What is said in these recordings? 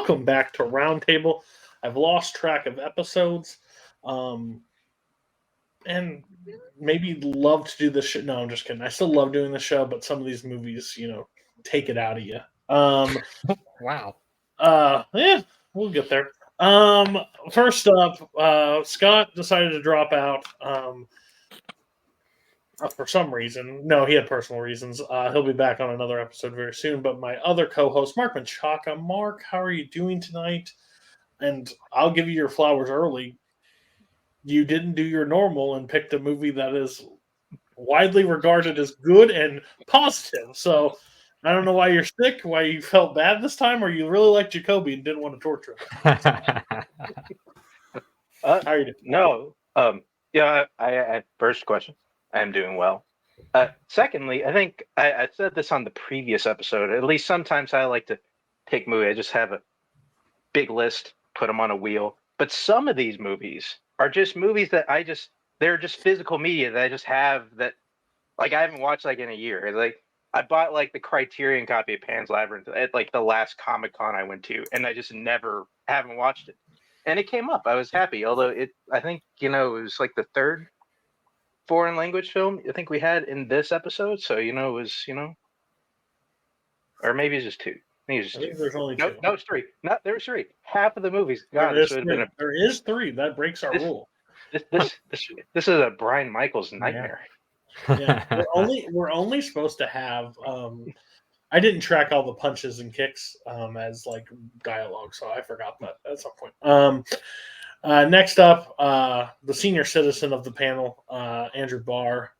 welcome back to Roundtable. I've lost track of episodes, and maybe love to do this show. No, I'm just kidding. I still love doing the show, but some of these movies, take it out of you. Wow. Yeah, we'll get there. First up, Scott decided to drop out. For some reason. No, he had personal reasons. He'll be back on another episode very soon. But my other co-host, Mark Menchaca. Mark, how are you doing tonight? And I'll give you your flowers early. You didn't do your normal and picked a movie that is widely regarded as good and positive. So I don't know why you're sick, why you felt bad this time, or you really liked Jacoby and didn't want to torture him. How are you doing? No. I first question. I am doing well. Secondly, I think I said this on the previous episode. At least sometimes I like to pick movie. I just have a big list, put them on a wheel. But some of these movies are just movies that they're just physical media that I just have that, like, I haven't watched like in a year. Like, I bought like the Criterion copy of Pan's Labyrinth at like the last Comic-Con I went to, and I just haven't watched it. And it came up. I was happy, although I think it was like the third foreign language film I think we had in this episode. So it was or maybe it's just two. I think there's only two. No, it's three. There was three. Half of the movies. God, there is three. That breaks our rule. This is a Brian Michaels nightmare. Yeah, we're only supposed to have. I didn't track all the punches and kicks as like dialogue, so I forgot that at some point. Next up, the senior citizen of the panel, Andrew Barr.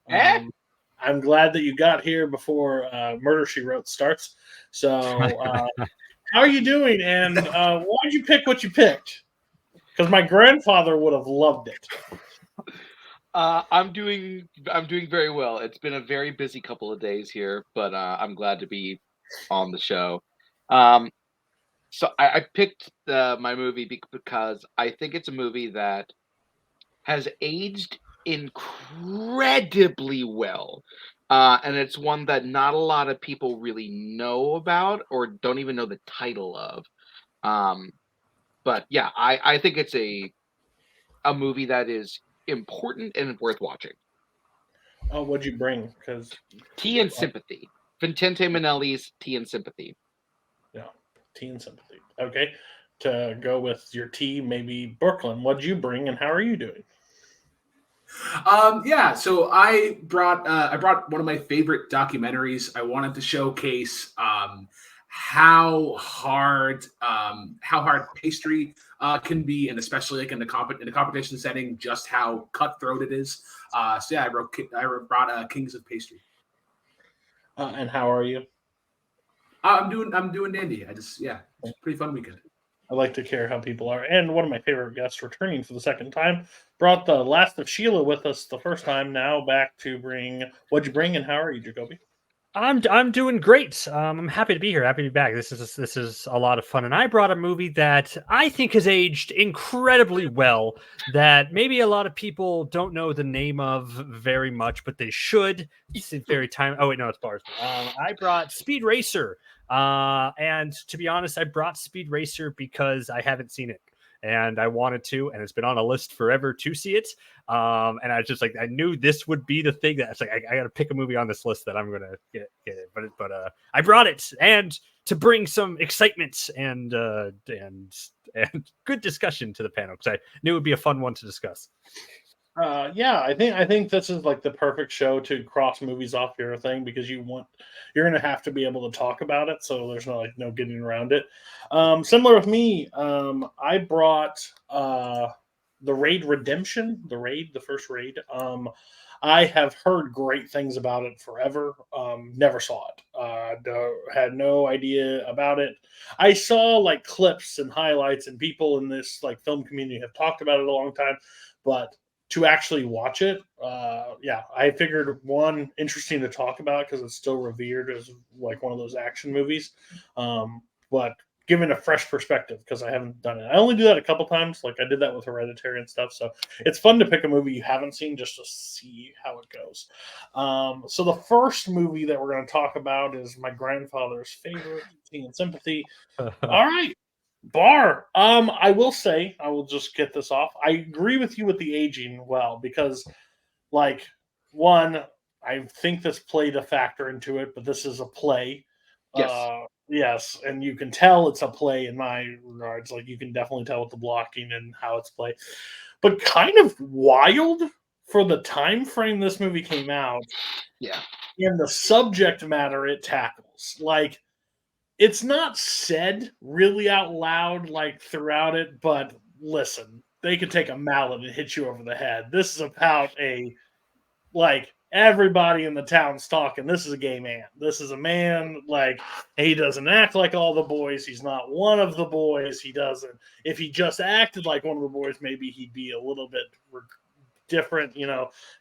I'm glad that you got here before Murder, She Wrote starts. So, how are you doing? And why did you pick what you picked? Because my grandfather would have loved it. I'm doing very well. It's been a very busy couple of days here, but I'm glad to be on the show. So I picked my movie because I think it's a movie that has aged incredibly well. And it's one that not a lot of people really know about or don't even know the title of. But yeah, I think it's a movie that is important and worth watching. Oh, what'd you bring? Because Tea and Sympathy. Vincente Minnelli's Tea and Sympathy. Yeah, Tea and Sympathy. Okay, to go with your tea, maybe Brooklyn. What'd you bring, and how are you doing? So I brought one of my favorite documentaries. I wanted to showcase how hard Pastry can be, and especially like in the competition setting, just how cutthroat it is. I brought Kings of Pastry. And how are you? I'm doing dandy. It's a pretty fun weekend. I like to care how people are. And one of my favorite guests returning for the second time brought the Last of Sheila with us the first time. Now back to bring what'd you bring, and how are you, Jacoby? I'm doing great. I'm happy to be here. Happy to be back. This is a lot of fun, and I brought a movie that I think has aged incredibly well. That maybe a lot of people don't know the name of very much, but they should. It's very time. Oh wait, no, it's bars. I brought Speed Racer, and to be honest, I brought Speed Racer because I haven't seen it. And I wanted to, and it's been on a list forever to see it. And I was just like, I knew this would be the thing that's like, I got to pick a movie on this list that I'm going to get it. But I brought it, and to bring some excitement and good discussion to the panel, because I knew it would be a fun one to discuss. I think this is like the perfect show to cross movies off your thing, because you're going to have to be able to talk about it, so there's no getting around it. Similar with me, I brought the Raid Redemption, the first Raid. I have heard great things about it forever. Never saw it. Had no idea about it. I saw like clips and highlights, and people in this like film community have talked about it a long time, but to actually watch it, I figured one, interesting to talk about because it's still revered as like one of those action movies, but given a fresh perspective because I haven't done it. I only do that a couple times, like I did that with Hereditary and stuff, so it's fun to pick a movie you haven't seen just to see how it goes. So the first movie that we're going to talk about is my grandfather's favorite, Tea and Sympathy. All right. Bar. I will say, I will just get this off. I agree with you with the aging well because, like, one, I think this played a factor into it, but this is a play. Yes. Yes, and you can tell it's a play in my regards. Like, you can definitely tell with the blocking and how it's played. But kind of wild for the time frame this movie came out. Yeah. And the subject matter it tackles. Like, it's not said really out loud like throughout it, but listen, they could take a mallet and hit you over the head. This is about like everybody in the town's talking. This is a gay man. This is a man, like, he doesn't act like all the boys. He's not one of the boys. He doesn't. If he just acted like one of the boys, maybe he'd be a little bit different.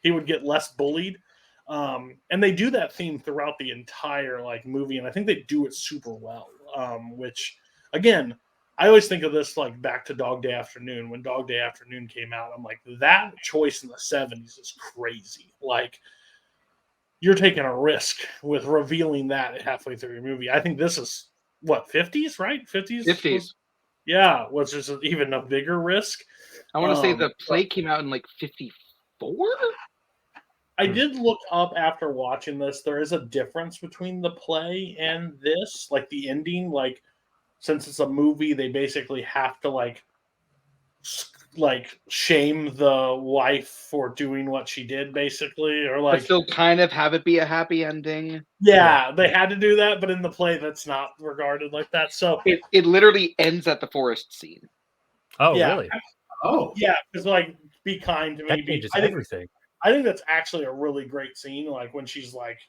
He would get less bullied. And they do that theme throughout the entire like movie, and I think they do it super well. Which, again, I always think of this like back to Dog Day Afternoon. When Dog Day Afternoon came out, I'm like, that choice in the 70s is crazy. Like, you're taking a risk with revealing that halfway through your movie. I think this is what, 50s, right? 50s. Yeah, which is even a bigger risk. I want to say the play came out in like 54. I did look up after watching this. There is a difference between the play and this, like the ending. Like, since it's a movie, they basically have to like shame the wife for doing what she did, basically, or like but still kind of have it be a happy ending. Yeah, they had to do that, but in the play, that's not regarded like that. So it literally ends at the forest scene. Oh, yeah. really? Oh, Yeah, because like, be kind to me. That changes everything. I think that's actually a really great scene. Like when she's like,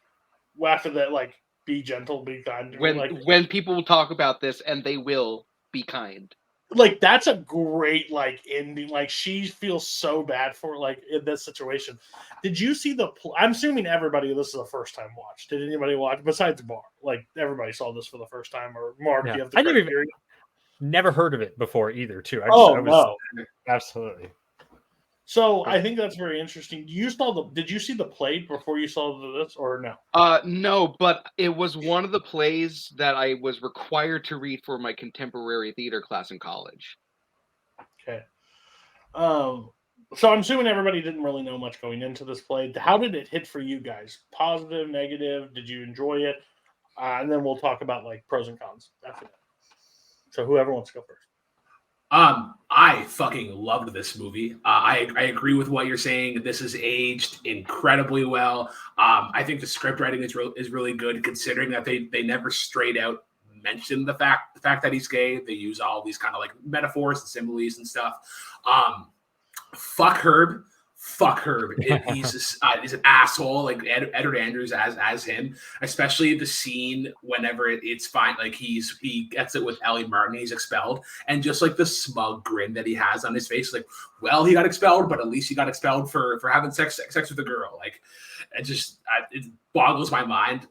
after that, like, be gentle, be kind. When people talk about this, and they will be kind. Like, that's a great like ending. Like, she feels so bad for like in this situation. Did you see I'm assuming everybody this is a first time watch. Did anybody watch besides Bar? Like, everybody saw this for the first time, or Mark? Yeah. You have the I never heard of it before either. Too. No, absolutely. So I think that's very interesting. Did you see the play before you saw this, or no? No, but it was one of the plays that I was required to read for my contemporary theater class in college. Okay. So I'm assuming everybody didn't really know much going into this play. How did it hit for you guys? Positive, negative? Did you enjoy it? And then we'll talk about like pros and cons after that. So whoever wants to go first. I fucking loved this movie. I agree with what you're saying. This is aged incredibly well. I think the script writing is really good, considering that they never straight out mention the fact that he's gay. They use all these kind of like metaphors and similes and stuff. Fuck Herb. He's an asshole. Like Edward Andrews as him, especially the scene whenever it's fine. Like he gets it with Ellie Martin. He's expelled, and just like the smug grin that he has on his face, like, well, he got expelled, but at least he got expelled for having sex with a girl. Like, it boggles my mind.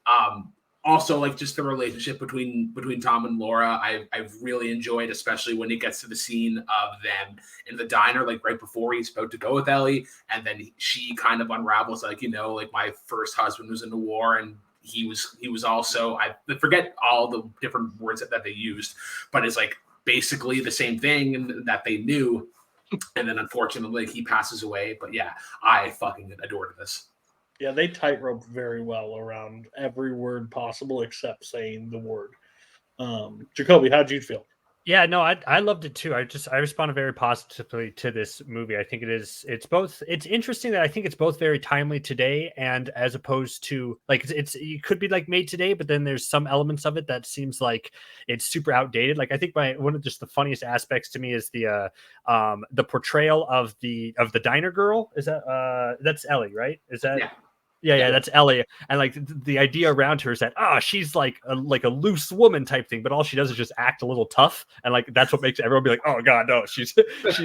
Also, like, just the relationship between Tom and Laura, I've really enjoyed, especially when it gets to the scene of them in the diner, like right before he's about to go with Ellie, and then she kind of unravels, like, like, my first husband was in the war, and he was also, I forget all the different words that they used, but it's like basically the same thing, and that they knew, and then unfortunately he passes away. But yeah, I fucking adored this. Yeah, they tightrope very well around every word possible except saying the word. Jacoby, how'd you feel? Yeah, no, I loved it too. I responded very positively to this movie. I think it's interesting that I think it's both very timely today, and as opposed to like it could be like made today, but then there's some elements of it that seems like it's super outdated. Like, I think one of just the funniest aspects to me is the portrayal of the diner girl. Is that that's Ellie, right? Is that? Yeah, that's Ellie, and like the idea around her is that she's like a loose woman type thing, but all she does is just act a little tough, and like that's what makes everyone be like, oh god, no, she's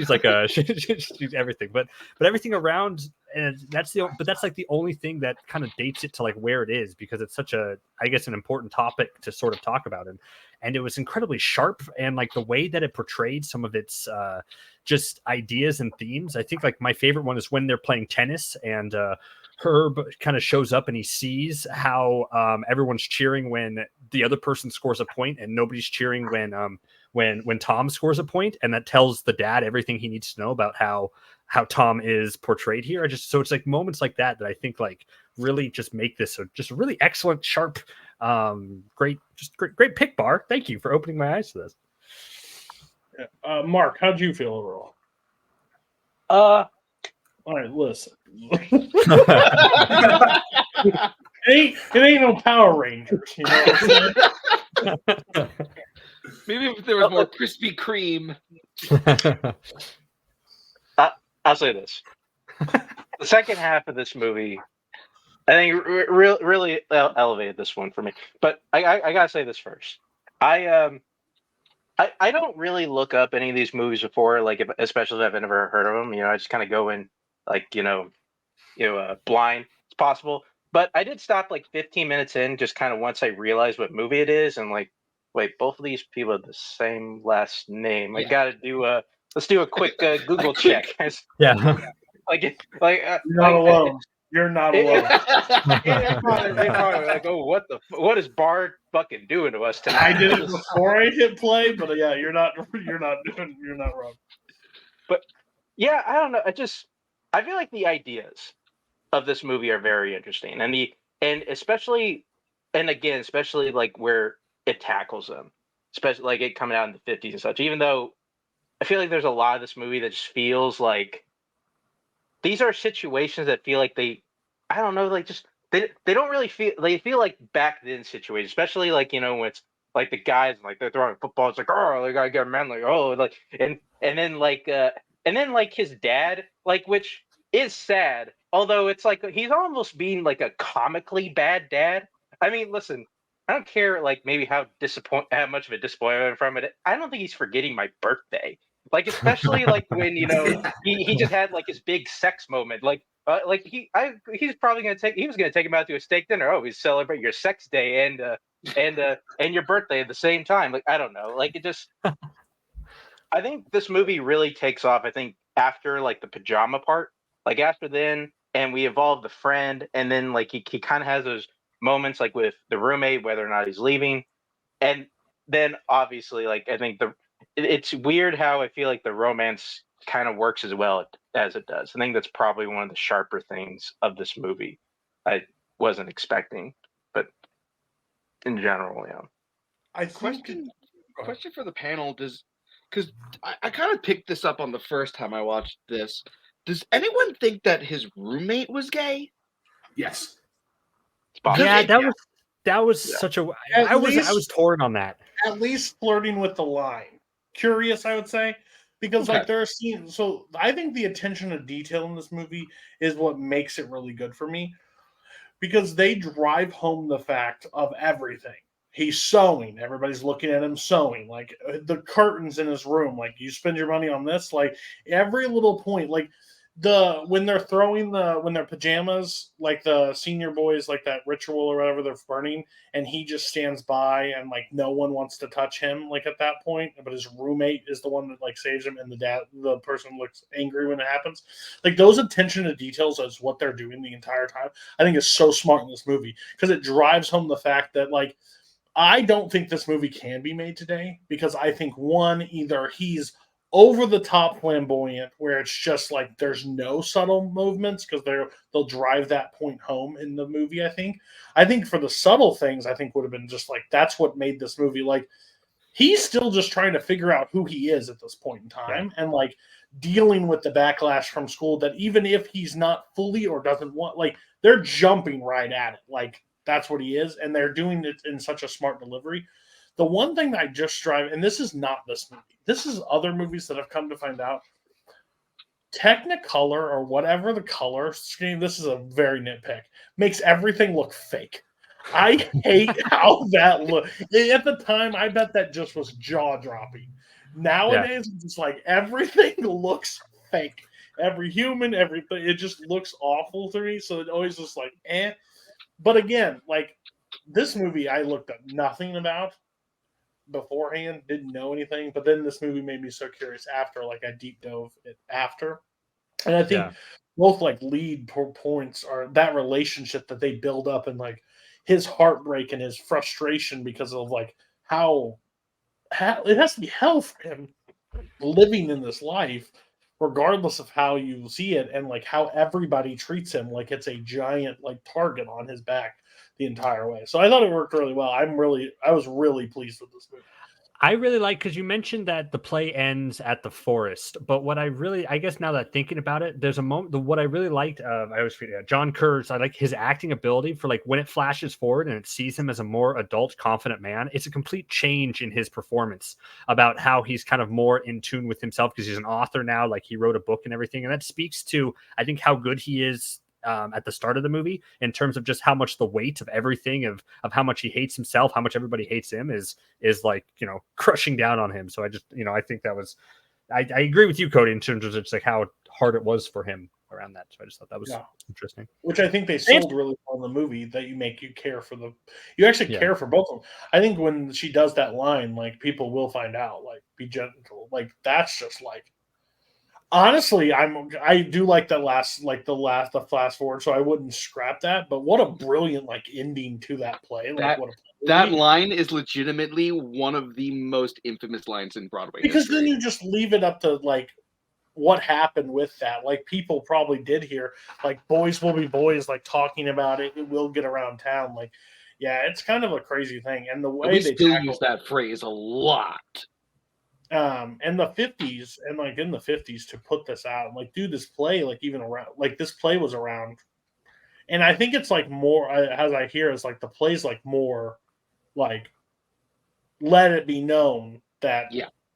like she's everything, but everything around, and that's like the only thing that kind of dates it to like where it is, because it's such a, I guess, an important topic to sort of talk about, and it was incredibly sharp, and like the way that it portrayed some of its just ideas and themes. I think like my favorite one is when they're playing tennis, and Herb kind of shows up and he sees how everyone's cheering when the other person scores a point, and nobody's cheering when when Tom scores a point, and that tells the dad everything he needs to know about how Tom is portrayed here. So it's like moments like that I think like really just make this just a really excellent, sharp, great pick, Bar. Thank you for opening my eyes to this. Mark, how'd you feel overall? All right, listen. It ain't no Power Rangers, you know what I'm saying? Maybe if there was more Krispy Kreme. I'll say this: the second half of this movie, I think, really elevated this one for me. But I gotta say this first. I don't really look up any of these movies before, like especially if I've never heard of them. You know, I just kind of go in like blind as possible. But I did stop like 15 minutes in, just kind of once I realized what movie it is, and like, wait, both of these people have the same last name. I gotta do let's do a quick Google check. Yeah. You're not alone. You're not alone. I go, what is Bard fucking doing to us tonight? I did it before I hit play, but yeah, you're not wrong. But yeah, I don't know. I feel like the ideas of this movie are very interesting, and especially like where it tackles them, especially like it coming out in the 50s and such. Even though I feel like there's a lot of this movie that just feels like these are situations that feel like they don't really feel, they feel like back then situations, especially like, when it's like the guys like they're throwing football, it's like, oh, they gotta get a man, like, oh, like and then like his dad, like, which is sad, although it's like he's almost being like a comically bad dad. I mean, listen, I don't care like maybe how much of a disappointment from it. I don't think he's forgetting my birthday. Like, especially like when he just had like his big sex moment. Like he's probably gonna he was gonna take him out to a steak dinner. Oh, we celebrate your sex day and your birthday at the same time. Like, I don't know. Like, it just I think this movie really takes off, I think, after like the pajama part. Like after then, and we evolve the friend, and then like he kind of has those moments like with the roommate, whether or not he's leaving, and then obviously like I think it's weird how I feel like the romance kind of works as well as it does. I think that's probably one of the sharper things of this movie I wasn't expecting, but in general, yeah. I think Question for the panel, because I kind of picked this up on the first time I watched this. Does anyone think that his roommate was gay? Yes. Yeah, that was such a. I was torn on that. At least flirting with the line. Curious, I would say, because like there are scenes. So I think the attention to detail in this movie is what makes it really good for me, because they drive home the fact of everything. He's sewing. Everybody's looking at him sewing. Like the curtains in his room. Like, you spend your money on this. Like every little point. Like when they're throwing when their pajamas, like the senior boys, like that ritual or whatever they're burning, and he just stands by and like no one wants to touch him. Like at that point, but his roommate is the one that like saves him, and the person looks angry when it happens. Like those attention to details is what they're doing the entire time. I think is so smart in this movie because it drives home the fact that like. I don't think this movie can be made today because I think either he's over the top flamboyant where it's just like there's no subtle movements because they'll drive that point home in the movie. I think for the subtle things, I think would have been just like that's what made this movie like he's still just trying to figure out who he is at this point in time and like dealing with the backlash from school that even if he's not fully or doesn't want, like they're jumping right at it like. That's what he is, and they're doing it in such a smart delivery. The one thing that I just strive, and this is not this movie, this is other movies that I've come to find out, Technicolor or whatever the color scheme, this is a very nitpick, makes everything look fake. I hate how that look. At the time, I bet that just was jaw-dropping. Nowadays, it's just like everything looks fake. Every human, everything, it just looks awful to me, so it always just like, eh. But again, like this movie, I looked up nothing about beforehand, didn't know anything. But then this movie made me so curious after, like I deep dove it after. And I think both like lead points are that relationship that they build up and like his heartbreak and his frustration because of like how it has to be hell for him living in this life, regardless of how you see it and like how everybody treats him like it's a giant like target on his back the entire way. So I thought it worked really well. I was really pleased with this movie. I really like, because you mentioned that the play ends at the forest, but what I guess now that thinking about it, there's a moment, what I really liked, I always forget, John Kurtz, I like his acting ability for like when it flashes forward and it sees him as a more adult, confident man, it's a complete change in his performance about how he's kind of more in tune with himself because he's an author now, like he wrote a book and everything. And that speaks to, I think, how good he is at the start of the movie in terms of just how much the weight of everything of how much he hates himself, how much everybody hates him is like, crushing down on him. So I just, I think that was, I agree with you, Cody, in terms of just like how hard it was for him around that. So I just thought that was interesting. Which I think they sold really well in the movie, that you care for you actually care for both of them. I think when she does that line, like people will find out, like be gentle, like that's just like, honestly, I do like that the fast forward, so I wouldn't scrap that. But what a brilliant like ending to that play! Like that line is legitimately one of the most infamous lines in Broadway because history. then you just leave it up to like what happened with that. Like people probably did hear like boys will be boys, like talking about it. It will get around town. Like, yeah, it's kind of a crazy thing, and the way we they still use that phrase a lot. And the 50s and like in the 50s to put this out, like do this play, like even around, like this play was around, and I think it's like more as I hear is like the play's like more like let it be known that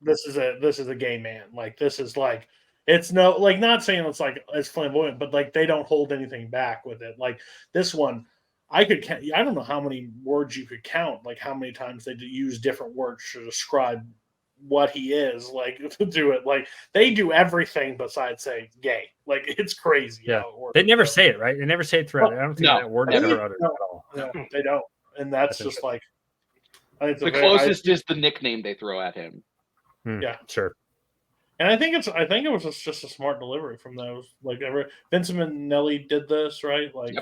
this is a gay man, like this is like it's no like not saying it's like it's flamboyant, but like they don't hold anything back with it. Like this one, I don't know how many words you could count, like how many times they use different words to describe what he is, like to do it. Like they do everything besides say gay. Like it's crazy. Yeah, they never say it, right? They never say it throughout. I don't think that word is ever uttered at all. No, they don't, and that's just like the closest is the nickname they throw at him. Yeah, sure. And I think it was just a smart delivery from those. Like Vincent Minnelli did this, right? Like,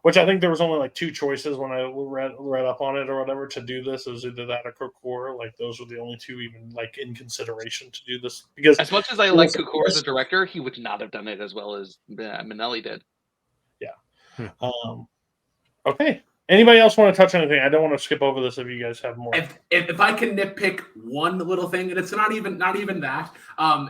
which I think there was only like two choices when I read up on it or whatever to do this. It was either that or Kokor. Like those were the only two even like in consideration to do this. Because as much as I like Kokor as a director, he would not have done it as well as Minnelli did. Yeah. Okay. Anybody else want to touch on anything? I don't want to skip over this if you guys have more. If I can nitpick one little thing, and it's not even that,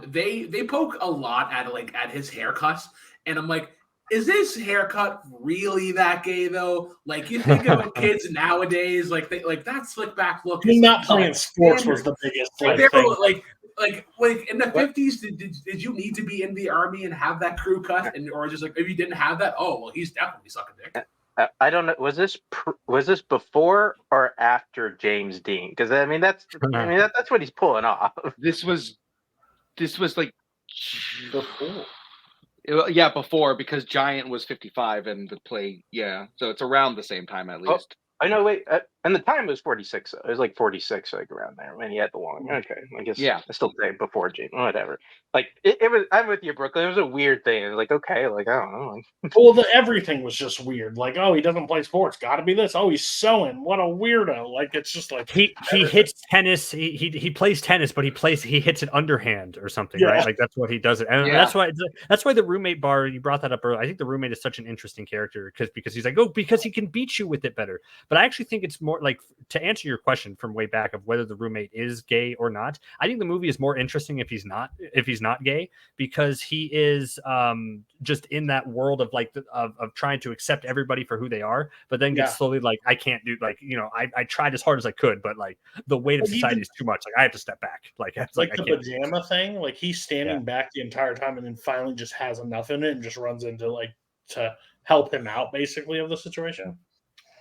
they poke a lot at his haircut, and I'm like, is this haircut really that gay though? Like you think about kids nowadays, like that slick back look. Not playing sports was the biggest thing. Like in the 50s, did you need to be in the army and have that crew cut, or just like if you didn't have that, oh well, he's definitely sucking dick. I don't know. Was this before or after James Dean? Because that's what he's pulling off. This was like before. Yeah, before, because Giant was 55 and the play, so it's around the same time at least. I know. Wait, and the time was 46. It was like 46, like around there when he had the long. Okay, I guess. Yeah, I still say before James, whatever. Like it was. I'm with you, Brooklyn. It was a weird thing. It was like okay, like I don't know. Well, everything was just weird. Like oh, he doesn't play sports. Got to be this. Oh, he's sewing. What a weirdo. Like it's just like he hits tennis. He plays tennis, but he hits it underhand or something, right? Like that's what he does it, and that's why the roommate bar. You brought that up earlier. I think the roommate is such an interesting character because he's like because he can beat you with it better. But I actually think it's more like, to answer your question from way back of whether the roommate is gay or not, I think the movie is more interesting if he's not gay, because he is just in that world of like of trying to accept everybody for who they are, but then gets slowly like, I can't do, like, I tried as hard as I could, but like the weight of society is too much. Like I have to step back. Like it's like the pajama thing, like he's standing back the entire time and then finally just has enough in it and just runs into like to help him out basically of the situation.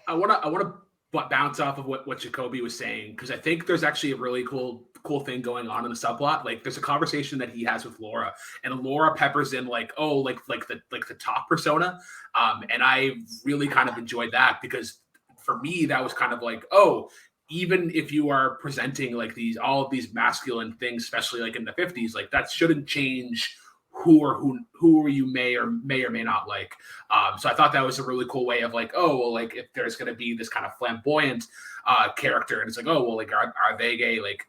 I want to bounce off of what Jacoby was saying, because I think there's actually a really cool thing going on in the subplot. Like there's a conversation that he has with Laura, and Laura peppers in like the top persona, and I really kind of enjoyed that, because for me that was kind of like, oh, even if you are presenting like all of these masculine things, especially like in the 50s, like that shouldn't change who you may or may not like. So I thought that was a really cool way of like, oh, well, like if there's going to be this kind of flamboyant character, and it's like, oh, well, like are they gay? Like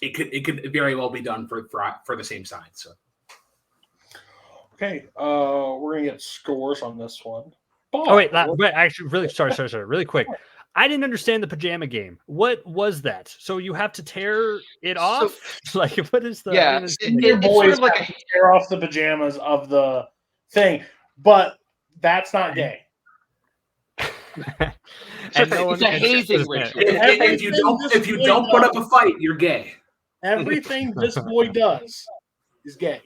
it could very well be done for the same side. So Okay, we're gonna get scores on this one. Oh wait, actually, really sorry, really quick. I didn't understand the pajama game. What was that? So you have to tear it off? Like, what is the? Yeah, your it's boys sort of like have to tear off the pajamas of the thing, but that's not gay. And no it's one, a hazing ritual. If you don't put up a fight, you're gay. Everything this boy does is gay.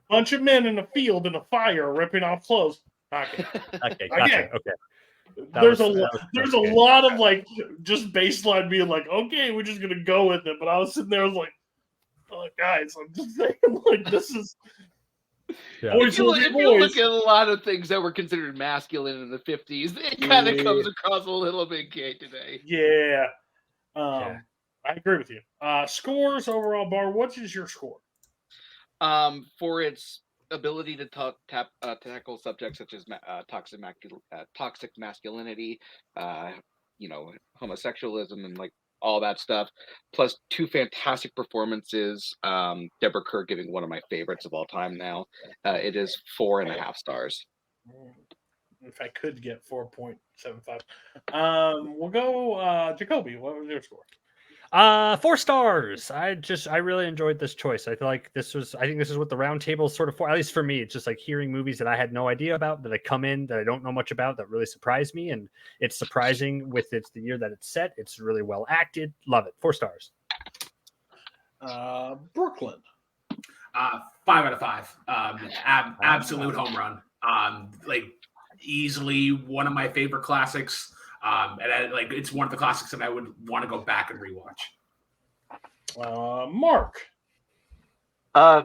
Bunch of men in a field in a fire ripping off clothes. Not gay. Okay, gotcha. Okay. There's a lot of like just baseline being like, okay, we're just gonna go with it. But I was sitting there, I was like, oh, guys, I'm just saying, like, this is. Yeah. If you look at a lot of things that were considered masculine in the 50s, it kind of comes across a little bit gay today. Yeah. I agree with you. Scores overall, Bar, what is your score? For its ability to tackle subjects such as toxic masculinity, homosexualism, and like all that stuff, plus 2 fantastic performances. Deborah Kirk giving one of my favorites of all time now. It is 4.5 stars. If I could get 4.75. We'll go Jacoby. What was your score? 4 stars. I really enjoyed this choice. I feel like this is what the round table is sort of for, at least for me. It's just like hearing movies that I had no idea about, that I come in, that I don't know much about, that really surprised me. And it's surprising with the year that it's set. It's really well acted. Love it. 4 stars. Brooklyn. 5 out of 5. Absolute home run. Like easily one of my favorite classics. It's one of the classics that I would want to go back and rewatch. Mark. I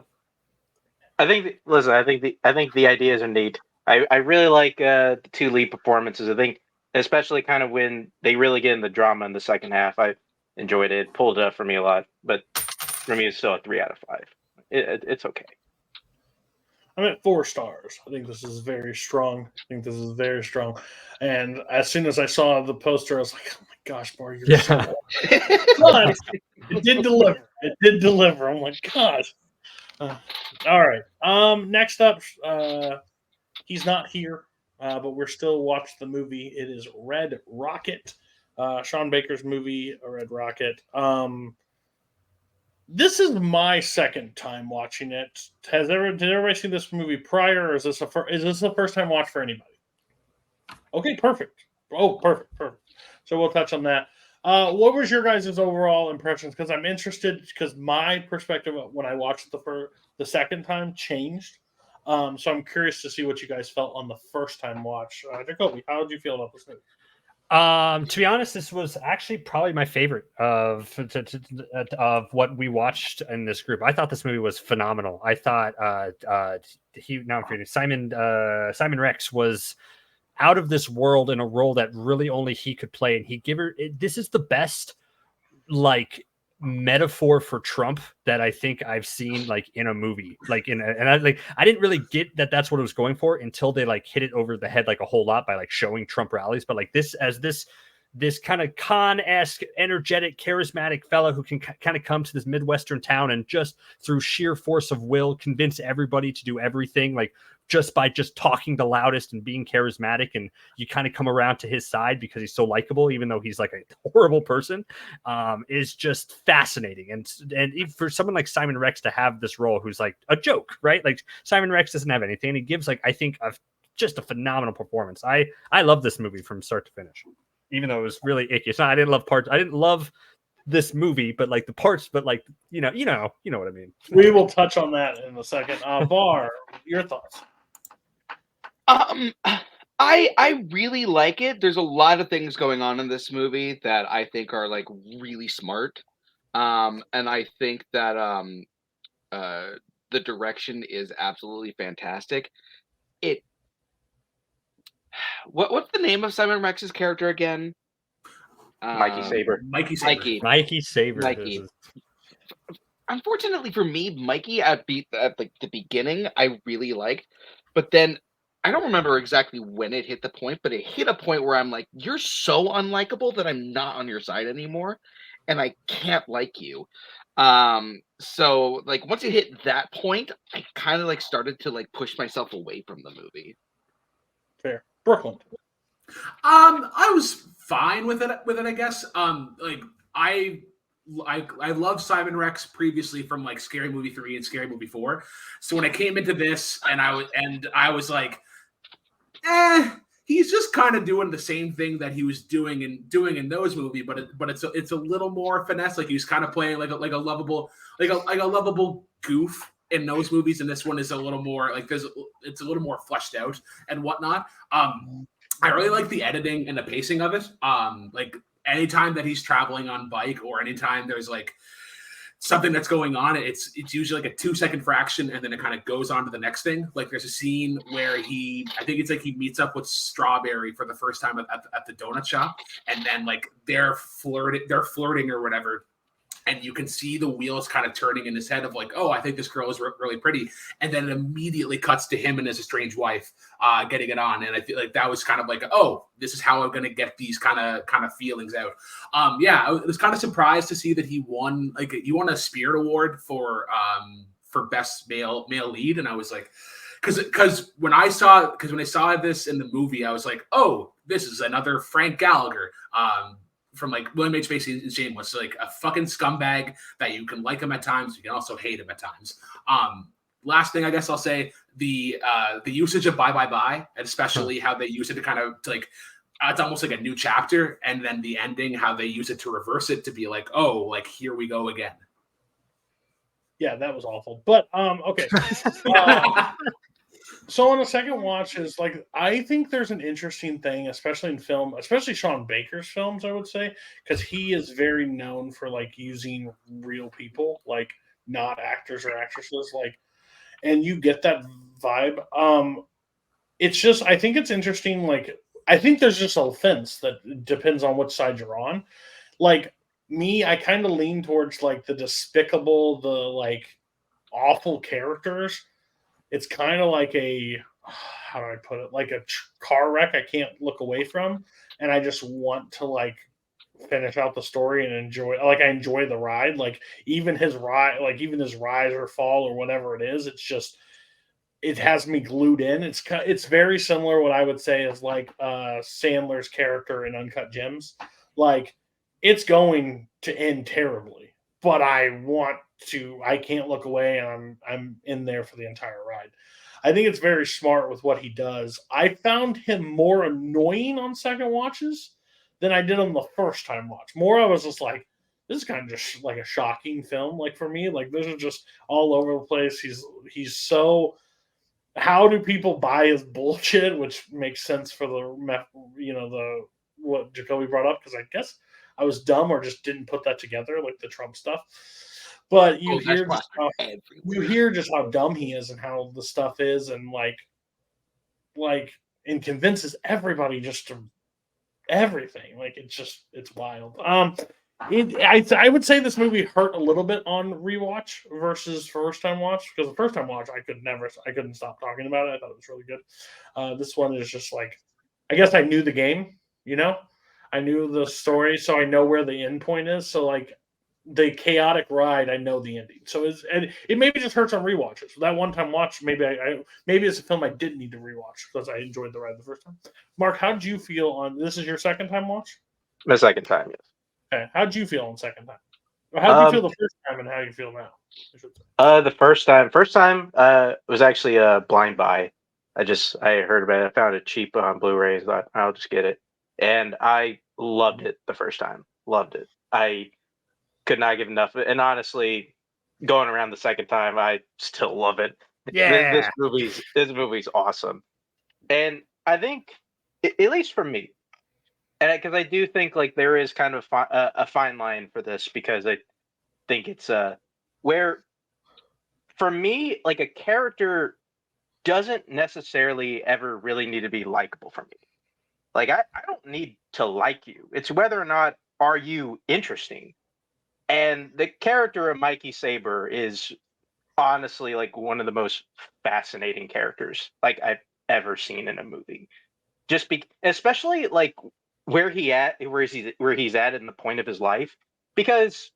think the ideas are neat. I really like the 2 lead performances. I think especially kind of when they really get in the drama in the second half. I enjoyed it. Pulled it up for me a lot, but for me it's still a 3 out of 5. It's okay. I'm at 4 stars. I think this is very strong. And as soon as I saw the poster, I was like, oh my gosh, Bar, you're so but it did deliver. I'm like, God. All right. Next up, he's not here, but we're still watching the movie. It is Red Rocket. Sean Baker's movie, Red Rocket. This is my second time watching it. Did everybody see this movie prior, or is this the first time watch for anybody? Okay, perfect. Oh, perfect. So we'll touch on that. What was your guys' overall impressions? Because I'm interested, because my perspective when I watched it the second time changed. So I'm curious to see what you guys felt on the first time watch. Jacoby, how did you feel about this movie? To be honest, this was actually probably my favorite of what we watched in this group. I thought this movie was phenomenal. I thought Simon Rex was out of this world in a role that really only he could play, and this is the best like metaphor for Trump that I think I've seen like in a movie, I didn't really get that that's what it was going for until they like hit it over the head like a whole lot by like showing Trump rallies. But like this kind of con-esque, energetic, charismatic fella who can kind of come to this Midwestern town and just through sheer force of will convince everybody to do everything, like just by just talking the loudest and being charismatic, and you kind of come around to his side because he's so likable, even though he's like a horrible person, is just fascinating. And even for someone like Simon Rex to have this role, who's like a joke, right? Like Simon Rex doesn't have anything. He gives like, I think, just a phenomenal performance. I love this movie from start to finish, even though it was really icky. It's not, I didn't love this movie, but like the parts, but like, you know what I mean? We will touch on that in a second. Bar, your thoughts? I really like it. There's a lot of things going on in this movie that I think are like really smart. And I think that the direction is absolutely fantastic. What's the name of Simon Rex's character again? Mikey Saber. Mikey Saber. Mikey Saber. Mikey. Unfortunately for me, Mikey at like the beginning, I really liked, but then I don't remember exactly when it hit the point, but it hit a point where I'm like, you're so unlikable that I'm not on your side anymore. and I can't like you. So like once it hit that point, I kind of like started to like push myself away from the movie. Fair. Brooklyn. I was fine with it. I guess. Like I love Simon Rex previously from like Scary Movie 3 and Scary Movie 4. So when I came into this and I was like, he's just kind of doing the same thing that he was doing in those movies, but it's a little more finesse. Like he's kind of playing like a lovable goof in those movies, and this one is a little more like it's a little more fleshed out and whatnot. I really like the editing and the pacing of it. Like anytime that he's traveling on bike or anytime there's like something that's going on, it's usually like a 2-second fraction, and then it kind of goes on to the next thing. Like there's a scene where I think it's like he meets up with Strawberry for the first time at the donut shop, and then like they're flirting or whatever. And you can see the wheels kind of turning in his head of like, oh, I think this girl is really pretty. And then it immediately cuts to him and his estranged wife getting it on. And I feel like that was kind of like, oh, this is how I'm going to get these kind of feelings out. Yeah, I was kind of surprised to see that he won a Spirit Award for best male lead. And I was like, because when I saw this in the movie, I was like, oh, this is another Frank Gallagher. From like William H. Macy and Shameless, so like a fucking scumbag that you can like him at times, you can also hate him at times. Last thing I guess I'll say, the usage of bye bye bye, and especially how they use it to kind of like it's almost like a new chapter, and then the ending, how they use it to reverse it to be like, oh, like here we go again. Yeah, that was awful. But okay. So on a second watch is like I think there's an interesting thing, especially in film, especially Sean Baker's films, I would say, because he is very known for like using real people, like not actors or actresses, like, and you get that vibe. It's just I think it's interesting. Like I think there's just a fence that depends on which side you're on. Like me, I kind of lean towards like the despicable, the like awful characters. It's kind of like how do I put it? Like a car wreck I can't look away from, and I just want to like finish out the story and enjoy. Like I enjoy the ride. Like even his ride, like even his rise or fall or whatever it is. It's just it has me glued in. It's very similar. What I would say is like Sandler's character in Uncut Gems. Like it's going to end terribly, but I can't look away, and I'm in there for the entire ride. I think it's very smart with what he does. I found him more annoying on second watches than I did on the first time watch. More I was just like, this is kind of just like a shocking film. Like for me, like this is just all over the place. He's so. How do people buy his bullshit? Which makes sense for the what Jacoby brought up, because I guess I was dumb or just didn't put that together, like the Trump stuff. But you hear just how dumb he is and how the stuff is, and like and convinces everybody just to everything. Like it's wild. I would say this movie hurt a little bit on rewatch versus first time watch, because the first time watch I couldn't stop talking about it. I thought it was really good. This one is just like, I guess I knew the game, I knew the story, so I know where the end point is. So like the chaotic ride, I know the ending. So it maybe just hurts on rewatches. That one time watch, maybe maybe it's a film I didn't need to rewatch because I enjoyed the ride the first time. Mark, how did you feel on this? Is your second time watch? My second time, yes. Okay, how did you feel on second time? Or how did you feel the first time, and how do you feel now? The first time was actually a blind buy. I heard about it. I found it cheap on Blu-ray. Thought I'll just get it, and I loved it the first time. Loved it. I could not give enough. And honestly, going around the second time, I still love it. Yeah, this movie's awesome, and I think, at least for me, and because I do think like there is kind of a fine line for this, because I think it's where, for me, like a character doesn't necessarily ever really need to be likable for me. Like I don't need to like you. It's whether or not are you interesting. And the character of Mikey Saber is honestly like one of the most fascinating characters like I've ever seen in a movie. Especially like where he's at in the point of his life. because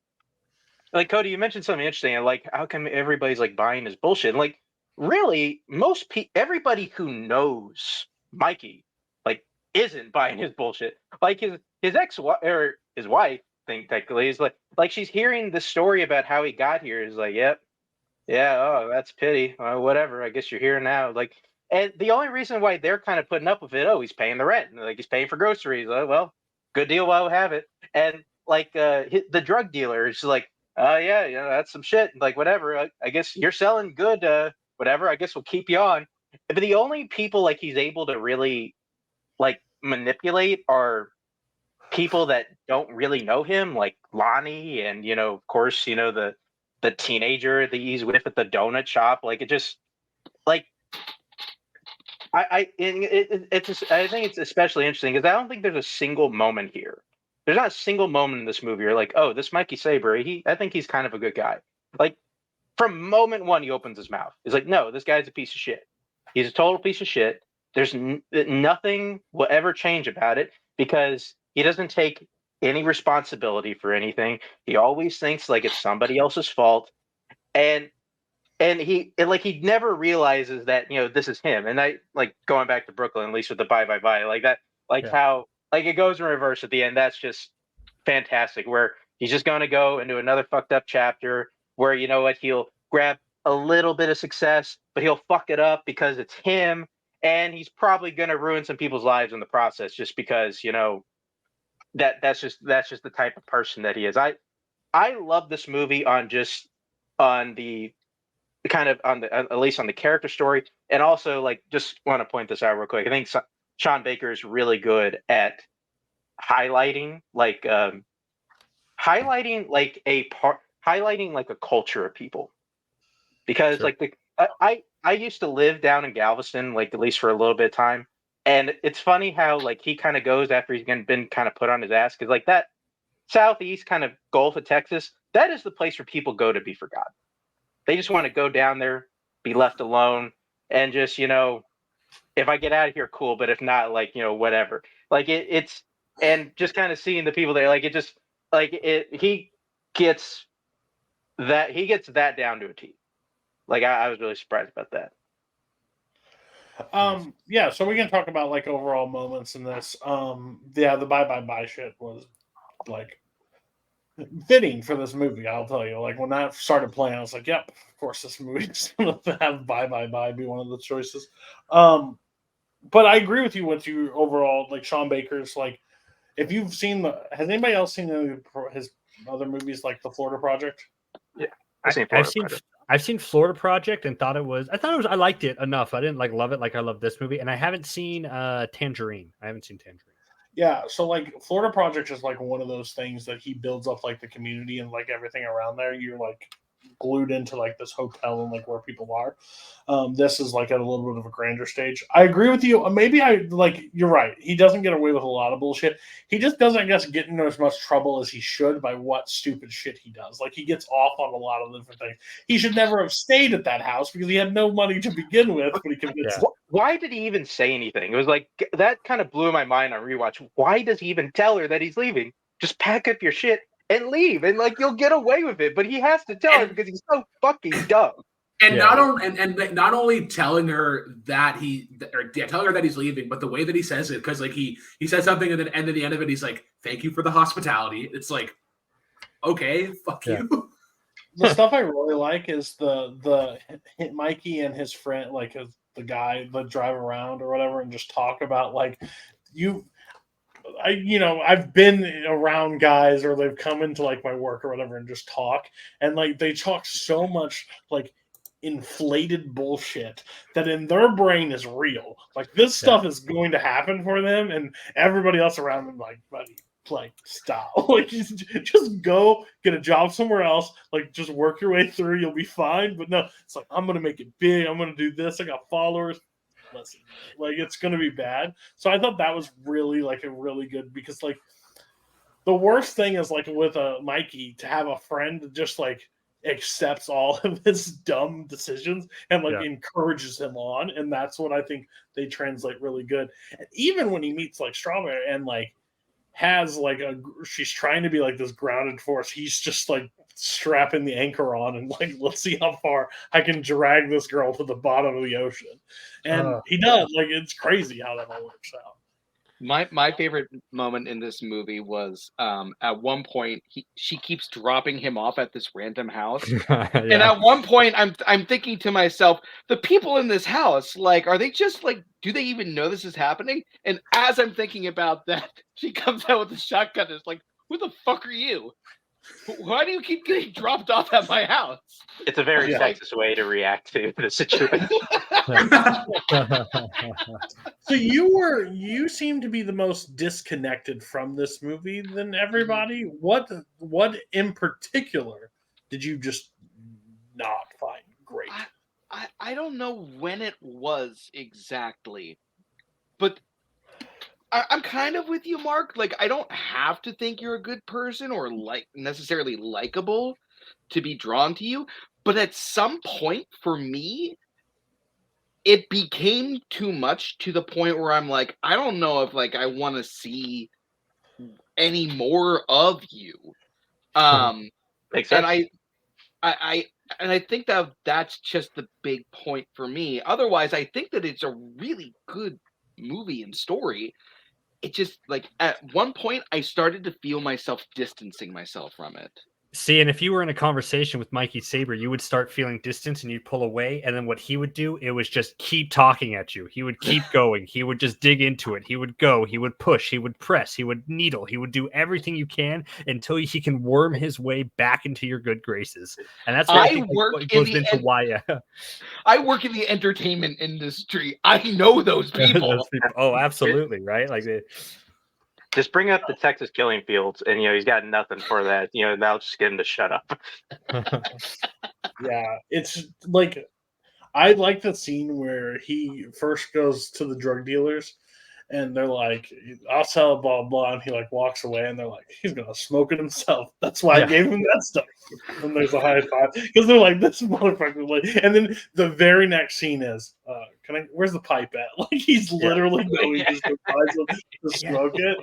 like Cody, you mentioned something interesting, and like how come everybody's like buying his bullshit? And, like really, everybody who knows Mikey like isn't buying his bullshit. Like his ex or his wife, I think technically is like she's hearing the story about how he got here. Is like, yep, yeah, oh, that's pity. Whatever. I guess you're here now. Like, and the only reason why they're kind of putting up with it, oh, he's paying the rent, like he's paying for groceries. Well, good deal while we have it. And like the drug dealer is like, oh yeah, that's some shit. Like whatever. I guess you're selling good. Whatever. I guess we'll keep you on. But the only people like he's able to really like manipulate are people that don't really know him, like Lonnie, and of course, the teenager that he's with at the donut shop. Like it just like I think it's especially interesting because I don't think there's a single moment here. There's not a single moment in this movie you're like, oh, this Mikey Saber, I think he's kind of a good guy. Like from moment one, he opens his mouth. He's like, no, this guy's a piece of shit. He's a total piece of shit. There's nothing will ever change about it because he doesn't take any responsibility for anything. He always thinks like it's somebody else's fault, and he never realizes that this is him. And I like going back to Brooklyn, at least with the bye like that, like how like it goes in reverse at the end. That's just fantastic. Where he's just going to go into another fucked up chapter where he'll grab a little bit of success, but he'll fuck it up because it's him, and he's probably going to ruin some people's lives in the process just because that's just the type of person that he is. I love this movie on the kind of on the at least on the character story, and also like just want to point this out real quick. I think Sean Baker is really good at highlighting like a culture of people, because like I used to live down in Galveston, like at least for a little bit of time. And it's funny how like he kind of goes after he's been kind of put on his ass, because like that southeast kind of Gulf of Texas, that is the place where people go to be forgotten. They just want to go down there, be left alone, and just if I get out of here, cool. But if not, like whatever. Like it's and just kind of seeing the people there, like it just like he gets that down to a T. Like I was really surprised about that. Yeah, so we can talk about like overall moments in this. The bye shit was like fitting for this movie, I'll tell you. Like when that started playing, I was like, yep, of course this movie's gonna have bye be one of the choices. But I agree with you overall, like Sean Baker's like, if you've seen has anybody else seen any of his other movies like The Florida Project? Yeah. I've seen Florida Project and I liked it enough. I didn't like love it like I love this movie, and I haven't seen Tangerine. I haven't seen Tangerine. Yeah, so like Florida Project is like one of those things that he builds up like the community and like everything around there. You're like glued into like this hotel and like where people are. This is like at a little bit of a grander stage. I agree with you. Maybe you're right. He doesn't get away with a lot of bullshit. He just doesn't, I guess, get into as much trouble as he should by what stupid shit he does. Like he gets off on a lot of different things. He should never have stayed at that house because he had no money to begin with. But he convinced. Why did he even say anything? It was like that kind of blew my mind on rewatch. Why does he even tell her that he's leaving? Just pack up your shit and leave, and like you'll get away with it. But he has to tell her because he's so fucking dumb. And not only telling her that telling her that he's leaving, but the way that he says it, because like he says something and then at the end of it he's like, "Thank you for the hospitality." It's like, okay, fuck you. The stuff I really like is the Mikey and his friend, like the guy that drive around or whatever, and just talk about like I've been around guys or they've come into like my work or whatever and just talk, and like they talk so much like inflated bullshit that in their brain is real. Like this stuff is going to happen for them, and everybody else around them like, buddy, like stop. Like just go get a job somewhere else. Like just work your way through. You'll be fine. But no, it's like I'm gonna make it big. I'm gonna do this. I got followers. Listen, like it's gonna be bad. So I thought that was really like a really good, because like the worst thing is like with a Mikey to have a friend that just like accepts all of his dumb decisions and like encourages him on, and that's what I think they translate really good. And even when he meets like Strawberry and like has like she's trying to be like this grounded force. He's just like strapping the anchor on and like, let's see how far I can drag this girl to the bottom of the ocean. And he does. Like, it's crazy how that all works out. My favorite moment in this movie was at one point she keeps dropping him off at this random house, and at one point I'm thinking to myself, the people in this house, like, are they just like, do they even know this is happening? And as I'm thinking about that, she comes out with a shotgun and is like, who the fuck are you? Why do you keep getting dropped off at my house? It's a very Texas way to react to the situation. So you seem to be the most disconnected from this movie than everybody. What in particular did you just not find great? I don't know when it was exactly, but I'm kind of with you, Mark. Like, I don't have to think you're a good person or like necessarily likable to be drawn to you, but at some point for me, it became too much to the point where I'm like, I don't know if like I want to see any more of you. Makes sense. And I think that that's just the big point for me. Otherwise, I think that it's a really good movie and story. It just, like, at one point I started to feel myself distancing myself from it. See, and if you were in a conversation with Mikey Saber, you would start feeling distance and you'd pull away. And then what he would do, it was just keep talking at you. He would keep going. He would just dig into it. He would go. He would push. He would press. He would needle. He would do everything you can until he can worm his way back into your good graces. And that's what I think goes into why. I work in the entertainment industry. I know those people. Oh, absolutely. Right? Like just bring up the Texas killing fields, and he's got nothing for that. That'll just get him to shut up. Yeah, it's like I like the scene where he first goes to the drug dealers, and they're like, "I'll sell blah blah," and he like walks away, and they're like, "He's gonna smoke it himself." That's why I gave him that stuff. And there's a high five because they're like, "This motherfucker!" Like, and then the very next scene is, where's the pipe at? Like, he's literally going just to buy some to smoke it.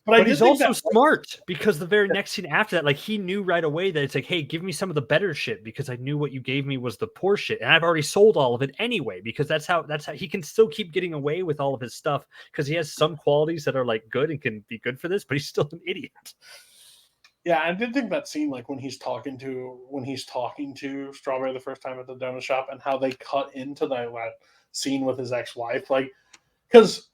But he's also smart because the very next scene after that, like, he knew right away that it's like, hey, give me some of the better shit because I knew what you gave me was the poor shit, and I've already sold all of it anyway. Because that's how he can still keep getting away with all of his stuff because he has some qualities that are like good and can be good for this, but he's still an idiot. Yeah, I did think that scene, like when he's talking to Strawberry the first time at the donut shop, and how they cut into that scene with his ex-wife, like because.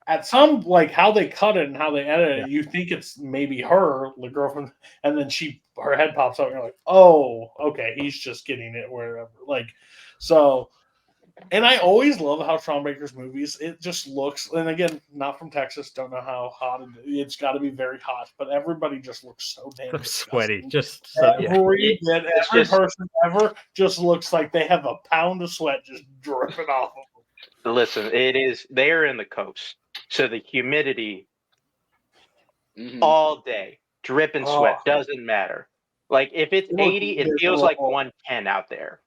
At some, like, how they cut it and how they edit it, you think it's maybe her, the girlfriend, and then her head pops up, and you're like, oh, okay, he's just getting it wherever. Like, so, and I always love how Sean Baker's movies, it just looks, and again, not from Texas, don't know how hot it's got to be very hot, but everybody just looks so damn sweaty. Just every person ever just looks like they have a pound of sweat just dripping off of them. Listen, they are in the coast. So the humidity all day, dripping sweat, doesn't matter. Like, if it's 80, it feels like 110 out there.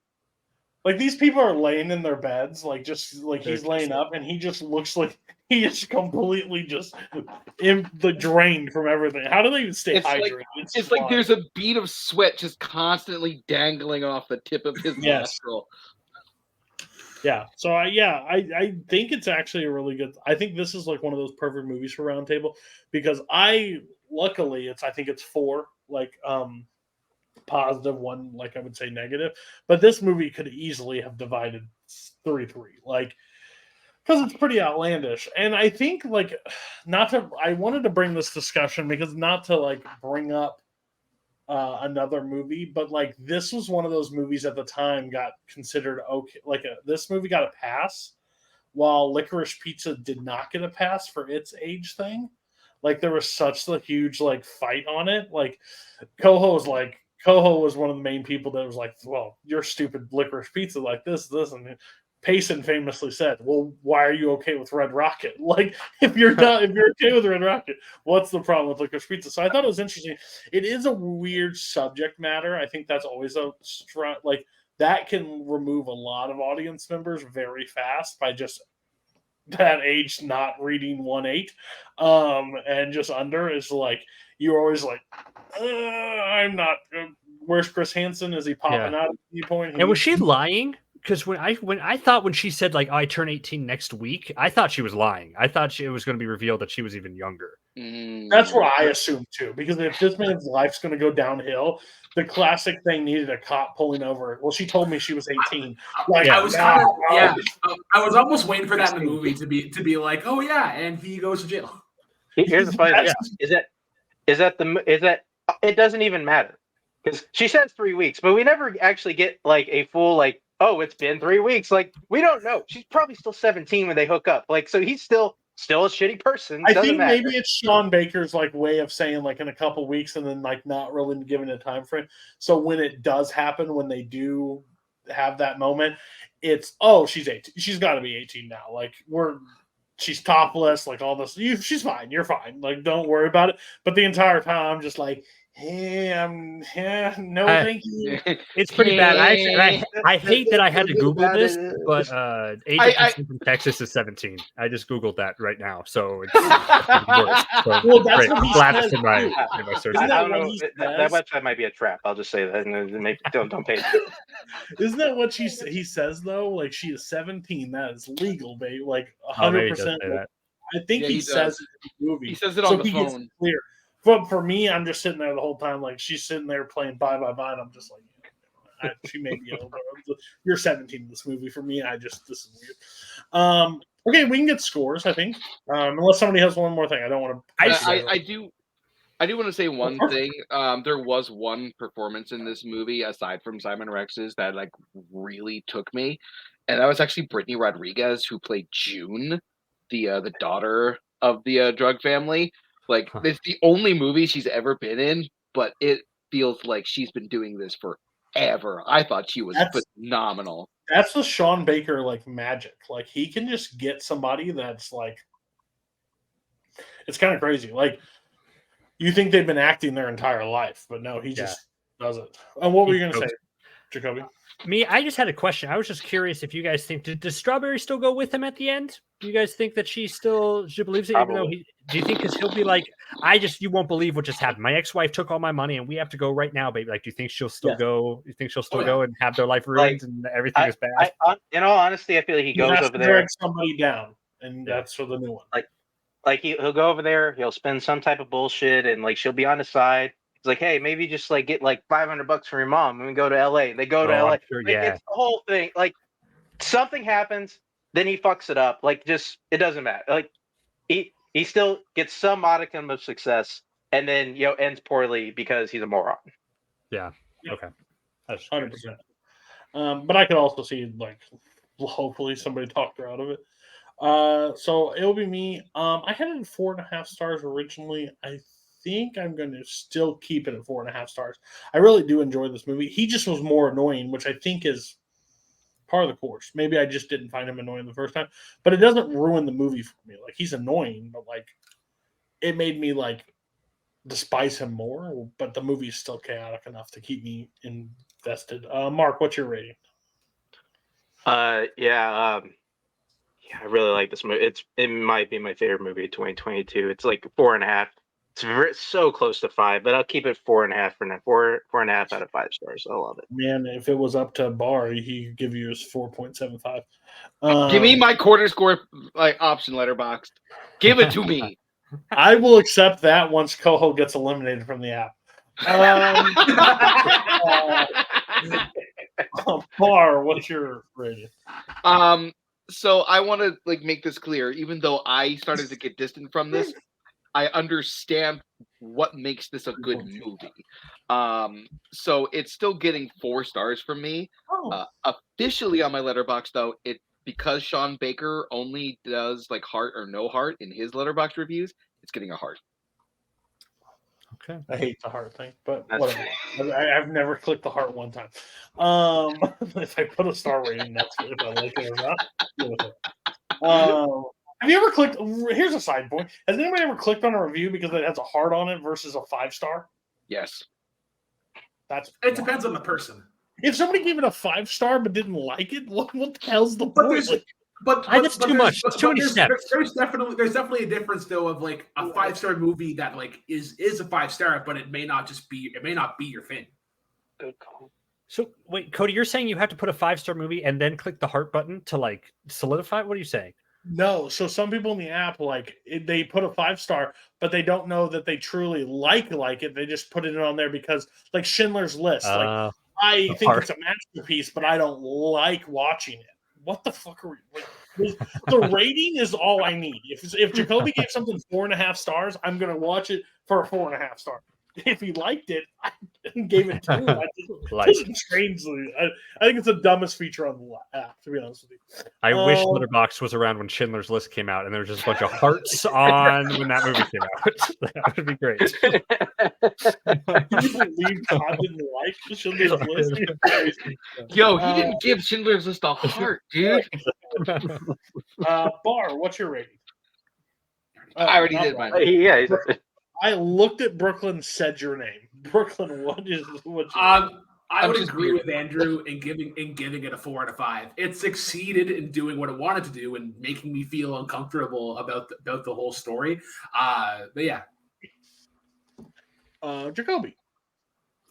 Like, these people are laying in their beds, like, just like he's laying up, and he just looks like he is completely just drained from everything. How do they even stay hydrated? It's like there's a bead of sweat just constantly dangling off the tip of his nostril. Yeah, so I think it's actually a really good. I think this is like one of those perfect movies for Roundtable because luckily I think it's 4 like positive, 1 like I would say negative, but this movie could easily have divided 3-3 like because it's pretty outlandish, and I think like I wanted to bring this discussion because not to like bring up another movie, but like this was one of those movies at the time got considered okay. Like this movie got a pass, while Licorice Pizza did not get a pass for its age thing. Like there was such a huge like fight on it. Like Koho was one of the main people that was like, "Well, you're stupid, Licorice Pizza like this, and." Payson famously said, "Well, why are you okay with Red Rocket? Like, if you're okay with Red Rocket, what's the problem with Licorice Pizza?" So I thought it was interesting. It is a weird subject matter. I think that's always that can remove a lot of audience members very fast by just that age not reading 1/8 and just under is like you're always like I'm not where's Chris Hansen? Is he popping out at any point? And was she lying? Because when I thought when she said like, oh, I turn 18 next week, I thought she was lying. I thought it was going to be revealed that she was even younger. That's what I assumed too. Because if this man's life's going to go downhill, the classic thing needed a cop pulling over. Well, she told me she was 18. Like I was kind of I was almost waiting for that in the movie to be like, oh yeah, and he goes to jail. Here's the funny thing: is that it doesn't even matter because she says 3 weeks, but we never actually get like a full like, oh, it's been 3 weeks. Like we don't know. She's probably still 17 when they hook up. Like so, he's still a shitty person. I think maybe it's Sean Baker's like way of saying like in a couple weeks and then like not really giving a time frame. So when it does happen, when they do have that moment, it's she's 18. She's got to be 18 now. Like she's topless, like all this. She's fine. You're fine. Like don't worry about it. But the entire time, I'm just like, hey, no, thank you. It's pretty bad. I hate that I had to Google this, but age of consent in Texas is 17. I just Googled that right now, so it's worse. So, well, that's great. what he Glad says. It's in my search. I don't know. That website might be a trap. I'll just say that. Maybe don't pay attention. Isn't that what he says though? Like she is 17. That is legal, babe. Like 100%. I think he says it in the movie. He says it on the phone. Clear. But for me, I'm just sitting there the whole time, like she's sitting there playing Bye Bye Bye, and I'm just like, she may be older. You're 17 in this movie. For me, this is weird. Okay, we can get scores, I think. Unless somebody has one more thing, I don't want to. I do want to say one thing. There was one performance in this movie aside from Simon Rex's that like really took me, and that was actually Brittany Rodriguez, who played June, the daughter of the drug family. Like, it's the only movie she's ever been in, but it feels like she's been doing this forever. I thought she was phenomenal. That's the Sean Baker, like, magic. Like, he can just get somebody that's, like, it's kind of crazy. Like, you think they've been acting their entire life, but no, he just does it. And what were you going to say, Jacoby? Me, I just had a question. I was just curious if you guys think, does Strawberry still go with him at the end? Do you guys think that she believes it? Even though do you think because he'll be like, you won't believe what just happened. My ex-wife took all my money and we have to go right now, baby. Like, do you think she'll still go? You think she'll still go and have their life ruined and everything is bad? In all honesty, I feel like he goes over there, drag somebody down, and that's for the new one. Like he'll go over there, he'll spend some type of bullshit, and like she'll be on his side. It's like, hey, maybe just like get like $500 from your mom and we go to LA. They go to LA. Sure, It's the whole thing. Like something happens, then he fucks it up. Like just it doesn't matter. Like he still gets some modicum of success and then ends poorly because he's a moron. Yeah. Okay. That's 100%. But I could also see like hopefully somebody talked her out of it. So it'll be me. I had it at 4.5 stars originally. I think I'm going to still keep it at 4.5 stars. I really do enjoy this movie. He just was more annoying, which I think is part of the course. Maybe I just didn't find him annoying the first time, but it doesn't ruin the movie for me. Like he's annoying, but like it made me like despise him more. But the movie is still chaotic enough to keep me invested. Mark, what's your rating? I really like this movie. It might be my favorite movie of 2022. It's like 4.5. It's so close to 5, but I'll keep it 4.5 for now. 4.5 out of 5 stars. I love it. Man, if it was up to Bar, he could give you his 4.75. Give me my quarter score option letterbox. Give it to me. I will accept that once Koho gets eliminated from the app. Bar, what's your rating? So I want to make this clear. Even though I started to get distant from this, I understand what makes this a good movie. So it's still getting 4 stars from me. Officially on my letterbox, though, because Sean Baker only does heart or no heart in his letterbox reviews, it's getting a heart. Okay. I hate the heart thing, but whatever. I've never clicked the heart one time. If I put a star rating, that's if I like it or not. Deal with it. Have you ever clicked? Here's a side point. Has anybody ever clicked on a review because it has a heart on it versus a 5-star? Yes. It depends on the person. If somebody gave it a 5-star but didn't like it, what the hell's the point? That's too much. It's too many steps. There's definitely a difference though of like a 5-star movie that like is a 5-star, but it may not be your thing. Good call. So wait, Cody, you're saying you have to put a 5-star movie and then click the heart button to like solidify? What are you saying? No, so some people in the app they put a 5-star, but they don't know that they truly like it. They just put it on there because like Schindler's List. I think it's a masterpiece, but I don't like watching it. What the fuck are we? Like, the rating is all I need. If Jacoby gave something 4.5 stars, I'm gonna watch it for a 4.5 star. If he liked it, I gave it 2. Strangely, I think it's the dumbest feature on the app, to be honest with you. I wish Letterboxd was around when Schindler's List came out, and there was just a bunch of hearts on when that movie came out. That would be great. Can you believe God didn't like Schindler's List? Yo, he didn't give Schindler's List a heart, dude. Bar, what's your rating? I already did mine. Yeah. I looked at Brooklyn and said your name. Brooklyn, what is I would agree with Andrew in giving it a 4 out of 5. It succeeded in doing what it wanted to do and making me feel uncomfortable about the whole story. But yeah. Jacoby.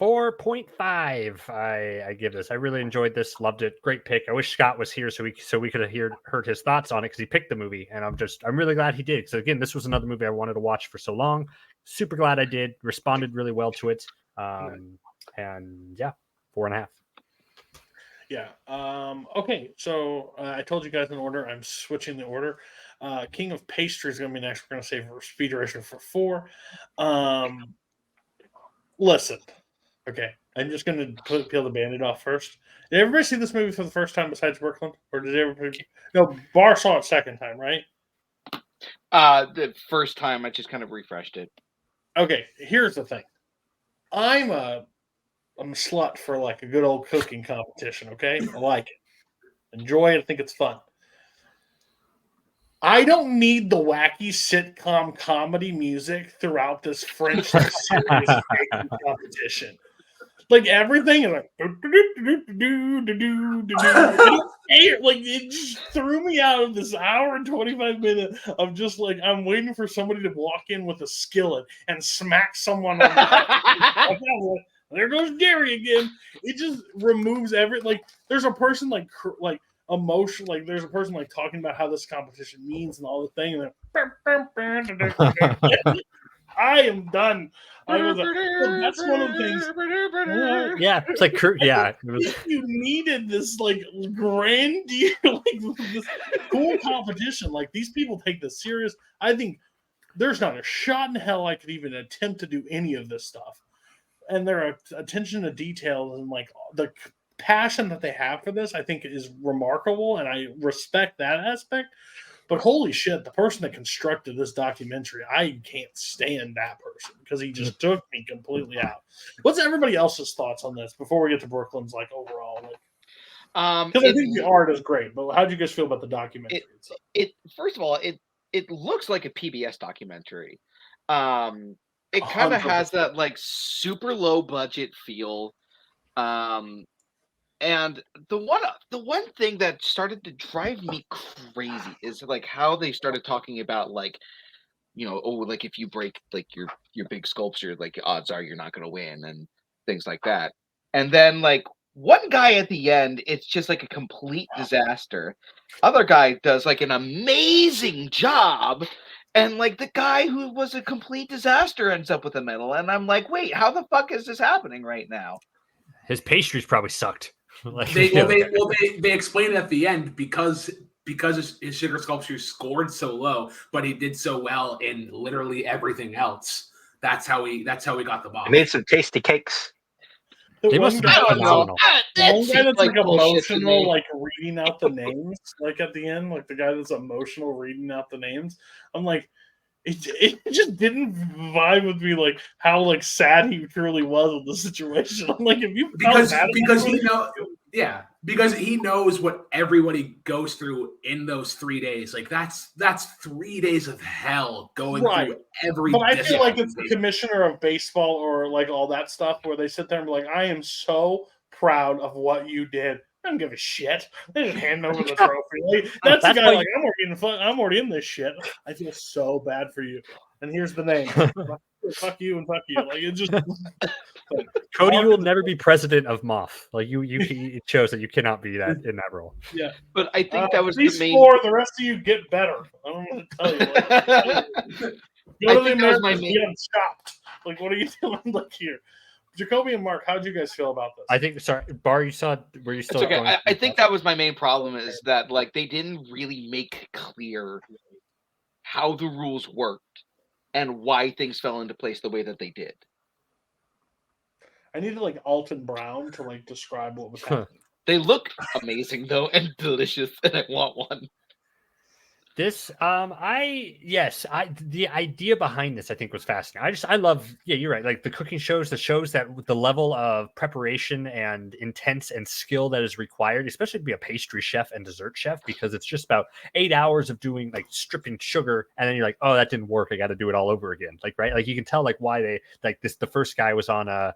4.5. I give this. I really enjoyed this. Loved it. Great pick. I wish Scott was here so we could have heard his thoughts on it because he picked the movie, and I'm really glad he did. So again, this was another movie I wanted to watch for so long. Super glad I did. Responded really well to it. And yeah, 4.5. Yeah. Okay. So I told you guys in order. I'm switching the order. King of Pastry is going to be next. We're going to save Speed Racer for 4. Listen. Okay, I'm just going to peel the Band-Aid off first. Did everybody see this movie for the first time besides Brooklyn? Or did everybody... No, Bar saw it second time, right? The first time, I just kind of refreshed it. Okay, here's the thing. I'm a slut for like a good old cooking competition, okay? I like it. Enjoy it. I think it's fun. I don't need the wacky sitcom comedy music throughout this French serious baking competition. Like everything is like it just threw me out of this hour and 25 minutes of just like I'm waiting for somebody to walk in with a skillet and smack someone on the head. There goes Gary again. It just removes there's a person like emotion, like there's a person like talking about how this competition means and all the thing, and I am done. That's one of the things. Yeah, it's like Kirk. Yeah, you needed this like grandeur, like this cool competition. Like these people take this serious. I think there's not a shot in hell I could even attempt to do any of this stuff. And their attention to detail and like the passion that they have for this, I think is remarkable, and I respect that aspect. But holy shit, the person that constructed this documentary, I can't stand that person because he just took me completely out. What's everybody else's thoughts on this before we get to Brooklyn's like overall? Because I think the art is great, but how do you guys feel about the documentary? It first of all, it looks like a PBS documentary. It kind of has that like super low budget feel. And the one thing that started to drive me crazy is like how they started talking about like, like if you break like your big sculpture, like odds are you're not going to win and things like that. And then like one guy at the end, it's just like a complete disaster. Other guy does like an amazing job. And like the guy who was a complete disaster ends up with a medal. And I'm like, wait, how the fuck is this happening right now? His pastries probably sucked. They explain it at the end because his sugar sculpture scored so low, but he did so well in literally everything else. That's how we got the bomb. I made some tasty cakes. They must have been phenomenal. The one guy that's like emotional, like reading out the names, like at the end, like the guy that's emotional reading out the names. I'm like, it just didn't vibe with me, like how like sad he truly was with the situation. I'm like, if you because he knows what everybody goes through in those 3 days. Like that's 3 days of hell going through every. But I feel like it's the commissioner of baseball or like all that stuff where they sit there and be like, I am so proud of what you did. I don't give a shit. They just hand over the trophy. Like, that's the That's guy. why Like, I'm already in this shit. I feel so bad for you. And here's the name. Fuck you and fuck you. Like, it just. Cody, you will never be president of Moth. Like it shows that you cannot be that in that role. Yeah, But I think that was the these main. four. The rest of you get better. I don't want to tell you. Like, go to the think that was my Americans, main- be unstopped. Like, what are you doing? Look here. Jacoby and Mark, how did you guys feel about this? I think. Sorry, Bar, you saw. Were you still It's okay. going? I think that was my main problem is that like they didn't really make clear how the rules worked and why things fell into place the way that they did. I needed like Alton Brown to like describe what was happening. They look amazing though and delicious, and I want one. This, the idea behind this, I think, was fascinating. I love, yeah, you're right. Like the cooking shows, the shows that with the level of preparation and intense and skill that is required, especially to be a pastry chef and dessert chef, because it's just about 8 hours of doing like stripping sugar, and then you're like, oh, that didn't work. I got to do it all over again. Like, right? Like you can tell like why they like this. The first guy was on a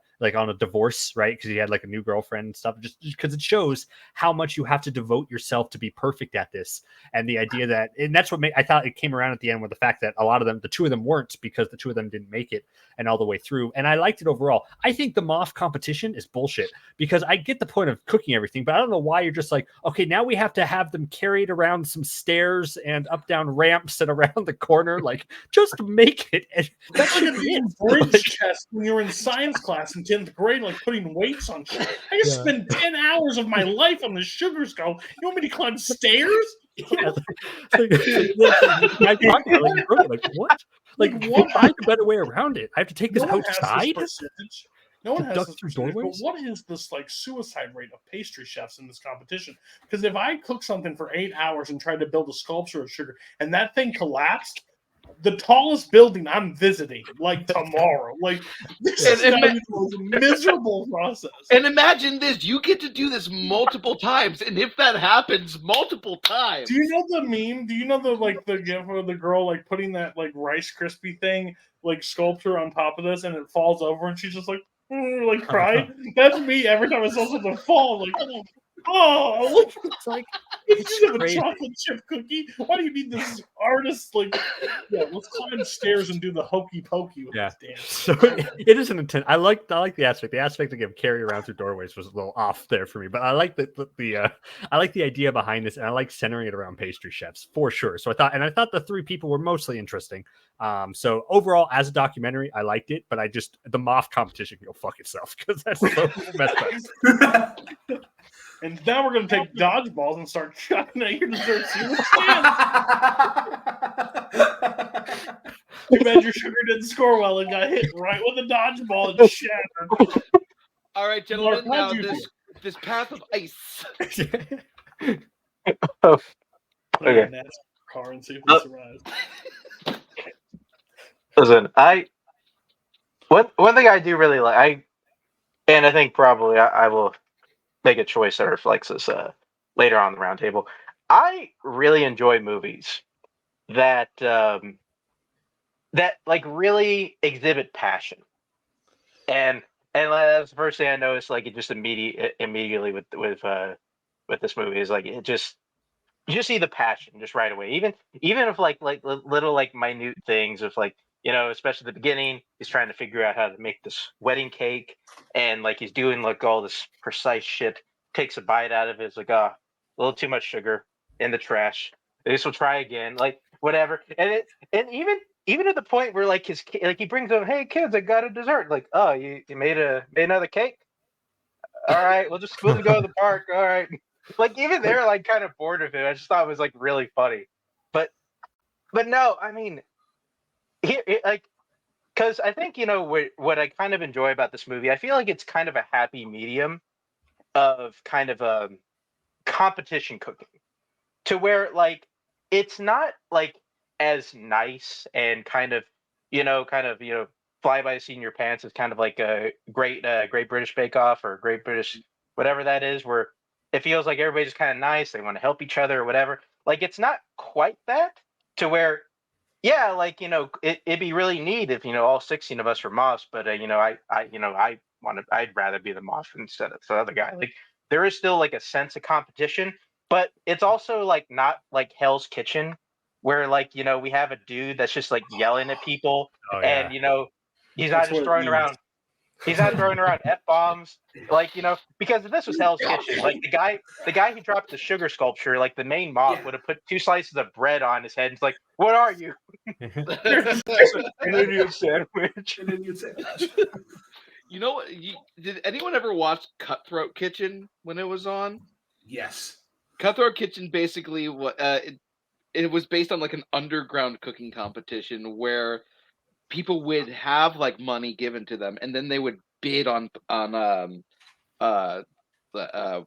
divorce, right? Because he had like a new girlfriend and stuff. Just because it shows how much you have to devote yourself to be perfect at this, and the idea that. And that's what I thought it came around at the end with the fact that a lot of them, the two of them weren't because the two of them didn't make it and all the way through. And I liked it overall. I think the Moth competition is bullshit because I get the point of cooking everything, but I don't know why you're just like, okay, now we have to have them carried around some stairs and up down ramps and around the corner. Like, just make it. And that should be it. Bridge test when you were in science class in 10th grade, like putting weights on shit. I just spent 10 hours of my life on the sugar stove. You want me to climb stairs? Yeah, like what? Like what? Find a better way around it. I have to take this outside. No one has this through percentage, but doorways? what is this like suicide rate of pastry chefs in this competition? Because if I cook something for 8 hours and tried to build a sculpture of sugar, and that thing collapsed, the tallest building I'm visiting, like tomorrow, like this is the most miserable process. And imagine this: you get to do this multiple times, and if that happens multiple times, do you know the meme? Do you know the gif of the girl like putting that like Rice Krispie thing like sculpture on top of this, and it falls over, and she's just like crying? That's me every time I saw something fall. Like, oh, it's like it's just a chocolate chip cookie. Why do you need this artist? Like, yeah, let's climb stairs and do the hokey pokey. Yeah, damn. So it is an intent. I like the aspect. The aspect to give carry around through doorways was a little off there for me, but I like I like the idea behind this, and I like centering it around pastry chefs for sure. So I thought the three people were mostly interesting. So overall, as a documentary, I liked it, but the Moth competition can go fuck itself because that's so messed up. And now we're going to take dodgeballs and start chucking at your desserts. Too bad your sugar didn't score well and got hit right with a dodgeball and shattered. All right, gentlemen. Mark, now this path of ice. Oh, okay. Car and see if we survive. Listen, one thing I do really like, and I think probably I will make a choice that reflects this later on the round table. I really enjoy movies that like really exhibit passion, and that's the first thing I noticed. Like it just immediately with this movie is like it just you just see the passion just right away. Even if like little like minute things of like especially at the beginning, he's trying to figure out how to make this wedding cake, and like he's doing like all this precise shit. Takes a bite out of it, it's like a little too much sugar in the trash. This will try again, like whatever. And even at the point where like he brings up, hey kids, I got a dessert. Like, oh, you made another cake. All right, we'll just go to the park. All right, like even they're like kind of bored of it. I just thought it was like really funny, but no, I mean, because I think what I kind of enjoy about this movie. I feel like it's kind of a happy medium of kind of a competition cooking to where like it's not like as nice and kind of fly by the seat in your pants. It's kind of like a great British Bake Off or Great British whatever that is, where it feels like everybody's kind of nice, they want to help each other or whatever. Like it's not quite that to where like it'd be really neat if all 16 of us were Moths, but I'd rather be the Moth instead of the other guy. Like there is still like a sense of competition, but it's also like not like Hell's Kitchen, where like we have a dude that's just like yelling at people, and he's not That's just what it throwing means. around. He's not throwing around f-bombs, like because if this was Hell's Kitchen, like the guy who dropped the sugar sculpture, like the main mob would have put 2 slices of bread on his head. And it's like, what are you? An Indian sandwich. And then you'd say, You know what? Did anyone ever watch Cutthroat Kitchen when it was on? yes. Cutthroat Kitchen basically it was based on like an underground cooking competition where people would have like money given to them, and then they would bid on what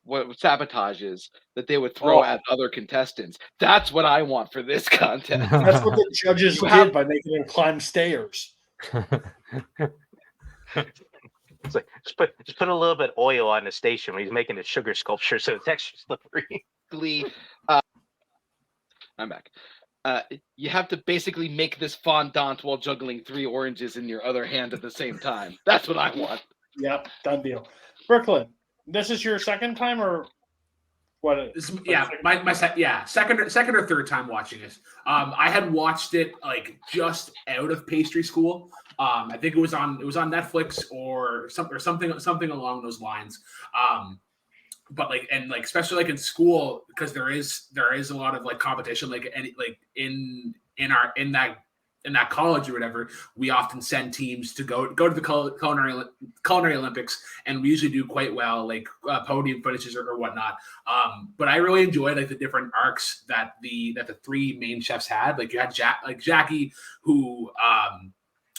sabotages that they would throw at other contestants. That's what I want for this contest. That's what the judges did by making them climb stairs. It's like just put a little bit of oil on the station when he's making a sugar sculpture, so it's extra slippery. I'm back. You have to basically make this fondant while juggling 3 oranges in your other hand at the same time. That's what I want. Yep, done deal. Brooklyn, this is your second time or what? Second or third time watching it. I had watched it like just out of pastry school. I think it was on Netflix or something along those lines. But especially like in school, because there is a lot of like competition, in that college or whatever, we often send teams to go to the culinary Olympics, and we usually do quite well, like podium finishes or whatnot. But I really enjoyed like the different arcs that the 3 main chefs had. Like you had Jackie, who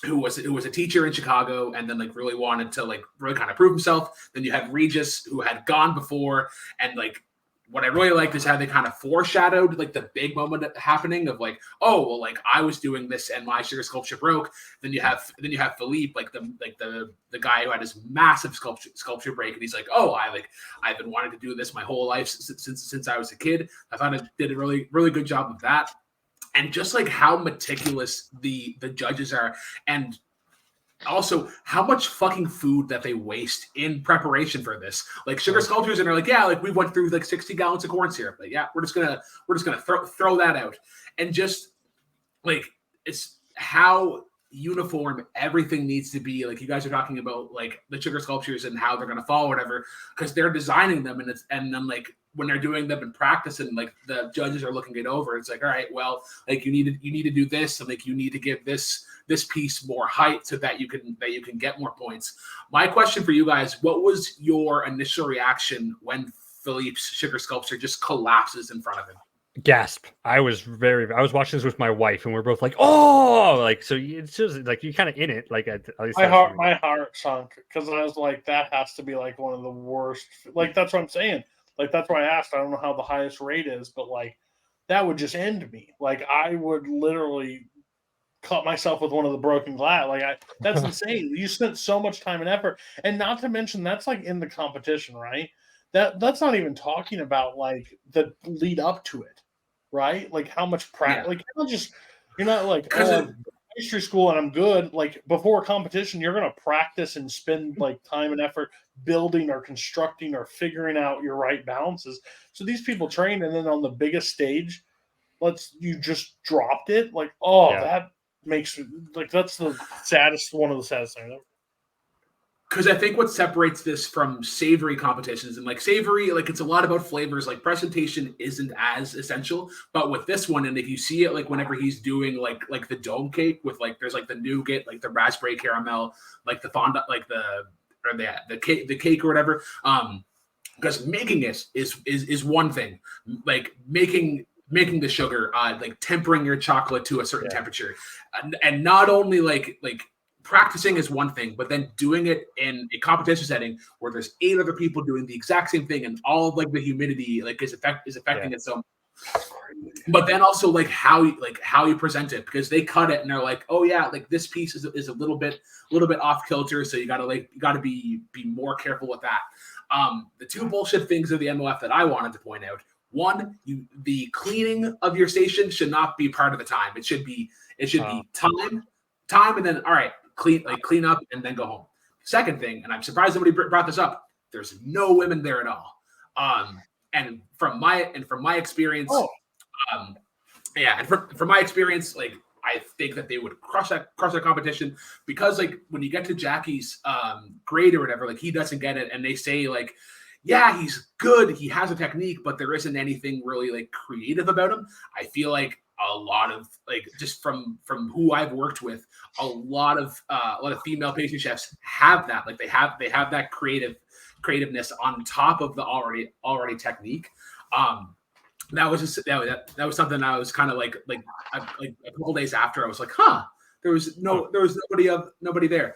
was a teacher in Chicago and then like really wanted to like really kind of prove himself. Then you had Regis, who had gone before, and like what I really liked is how they kind of foreshadowed like the big moment happening of like, oh well, like I was doing this and my sugar sculpture broke. Then you have Philippe, like the guy who had his massive sculpture break, and he's like, oh, I've been wanting to do this my whole life since I was a kid. I thought I did a really really good job of that. And just like how meticulous the judges are, and also how much fucking food that they waste in preparation for this. Like sugar sculptures, and they're like, yeah, like we went through like 60 gallons of corn syrup. Like, yeah, we're just gonna throw that out. And just like it's how uniform everything needs to be. Like you guys are talking about like the sugar sculptures and how they're gonna fall, whatever, because they're designing them, and then like when they're doing them in practice and like the judges are looking it over, it's like, all right, well, like you need to do this, and like you need to give this piece more height so that you can get more points. My question for you guys, what was your initial reaction when Philippe's sugar sculpture just collapses in front of him? Gasp. I was watching this with my wife, and we're both like, oh, like, so it's just like you're kind of in it. Like at least my heart sunk, because I was like, that has to be like one of the worst. Like that's what I'm saying. Like that's why I asked. I don't know how the highest rate is, but like that would just end me. Like I would literally cut myself with one of the broken glass. Like that's insane. You spent so much time and effort, and not to mention that's like in the competition, right? That's not even talking about like the lead up to it, right? Like how much practice. Like you're not like pastry school and I'm good. Like before a competition, you're gonna practice and spend like time and effort building or constructing or figuring out your right balances. So these people train, and then on the biggest stage, you just dropped it. Like, that makes like that's one of the saddest things ever. Because I think what separates this from savory competitions, and like savory, like it's a lot about flavors, like presentation isn't as essential. But with this one, and if you see it, like whenever he's doing like the dome cake with like there's like the nougat, like the raspberry caramel, like the fondant, like the cake or whatever. Because making it is one thing, like making the sugar, like tempering your chocolate to a certain temperature, and not only like practicing is one thing, but then doing it in a competition setting where there's 8 other people doing the exact same thing, and all of, like the humidity like is affecting it so much. But then also like how you present it, because they cut it and they're like, oh yeah, like this piece is a little bit off kilter, so you gotta be more careful with that. The 2 bullshit things of the MOF that I wanted to point out: one, the cleaning of your station should not be part of the time. It should be time, and then all right, clean up and then go home. Second thing, and I'm surprised nobody brought this up, there's no women there at all. And from my experience, Oh. and from my experience, like I think that they would crush that competition because like when you get to Jackie's grade or whatever, like he doesn't get it, and they say like, yeah, he's good, he has a technique, but there isn't anything really like creative about him. I feel like a lot of like just from who I've worked with, a lot of female pastry chefs have that. Like they have that creativeness on top of the already technique. That was just that was something I was kind of like a couple days after I was like, huh. There was nobody there.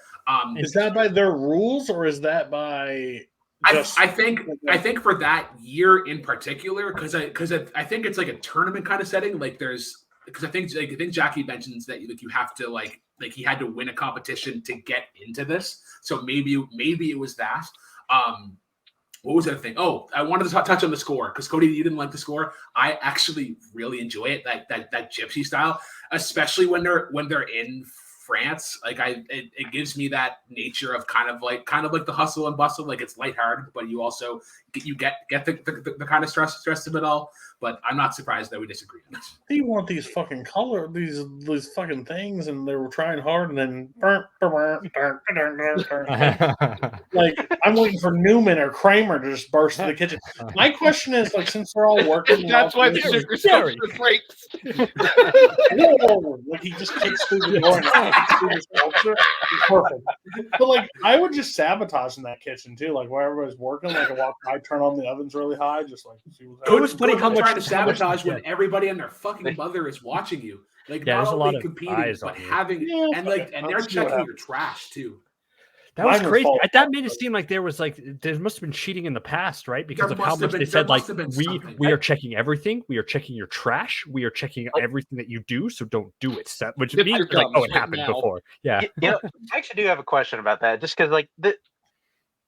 Is that by their rules or is that by? I think for that year in particular, because I think it's like a tournament kind of setting. Like there's because I think Jackie mentions that like you have to like he had to win a competition to get into this. So maybe it was that. What was the other thing? Oh, I wanted to touch on the score because Cody, you didn't like the score. I actually really enjoy it. That gypsy style, especially when they're in France. Like it gives me that nature of kind of like the hustle and bustle. Like it's lighthearted, but you also get the kind of stress of it all. But I'm not surprised that we disagree on this. Do you want these fucking these fucking things, and they were trying hard, and then like I'm waiting for Newman or Kramer to just burst in the kitchen. My question is, like, since they're all working, That's why the sugar sculpture breaks. Whoa, like he just kicks through the door and kicks through the sculpture. It's perfect. But like, I would just sabotage in that kitchen too. Like where everybody's working, like I walk by, turn on the ovens really high, just like see what's It was funny how much trying to sabotage when everybody and their fucking mother is watching you. Like yeah, not there's a only lot of competing, eyes but on you. having and they're checking your trash too. That was Mine was crazy. falling That made it seem like there was like there must have been cheating in the past, right? Because There of how must have much been- they said there like must have been we something. are checking everything, we are checking your trash, we are checking everything that you do, so don't do it. Which Lift means your like, oh, gums it right happened now. before. Yeah. You know, I actually do have a question about that, just because, like,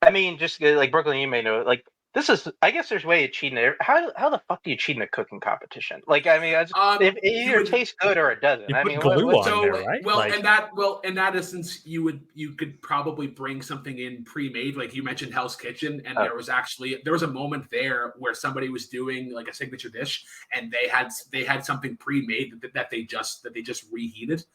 I mean, just like Brooklyn, you may know, like, this is, I guess there's a way of cheating there. How the fuck do you cheat in a cooking competition? Like, I mean, it either tastes good or it doesn't. You I put mean, glue what's on there, right? Well, Like- in that instance, you could probably bring something in pre-made, like you mentioned Hell's Kitchen, and there was a moment there where somebody was doing like a signature dish, and they had something pre-made that they just reheated.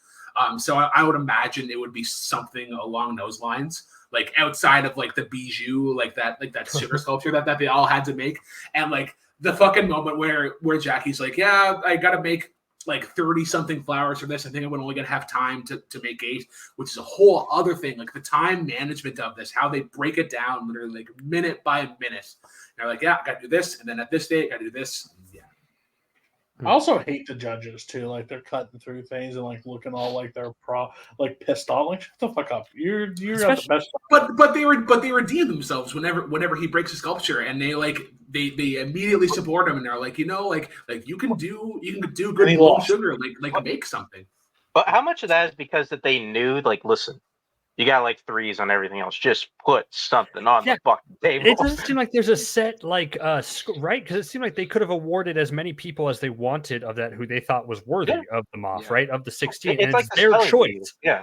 So I would imagine it would be something along those lines, like outside of like the bijou, like that sugar sculpture that they all had to make, and like the fucking moment where Jackie's like, yeah, I gotta make like 30 something flowers for this. I think I'm only gonna have time to make 8, which is a whole other thing. Like the time management of this, how they break it down literally like minute by minute. They're like, yeah, I gotta do this, and then at this date, I gotta do this. Yeah. I also hate the judges too. Like they're cutting through things and like looking all like they're like pissed off. Like shut the fuck up. You're at the best. But they redeem themselves whenever he breaks a sculpture, and they immediately support him, and they're like, like you can do good blown sugar, like make something. But how much of that is because that they knew, like, listen, you got like 3s on everything else. Just put something on the fucking table. It doesn't seem like there's a set like right, because it seemed like they could have awarded as many people as they wanted of that who they thought was worthy of them off, right? Of the 16, It's and like it's their choice. Yeah.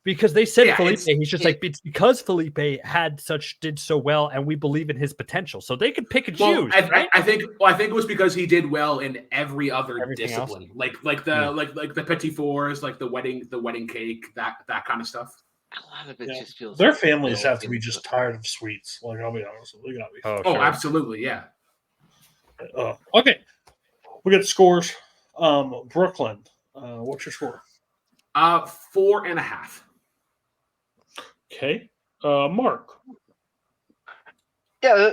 Because they said Felipe, it's he's just like, it's because Felipe did so well, and we believe in his potential, so they could pick and choose. Right? I think it was because he did well in every other discipline, else? like the petit fours, like the wedding cake, that kind of stuff. A lot of it just feels. Their families have to be just tired of sweets. Like I'll be honest, they gotta be. Oh, sure. Absolutely, yeah. Okay, we got scores. Brooklyn, what's your score? 4.5. Okay, Mark. Yeah,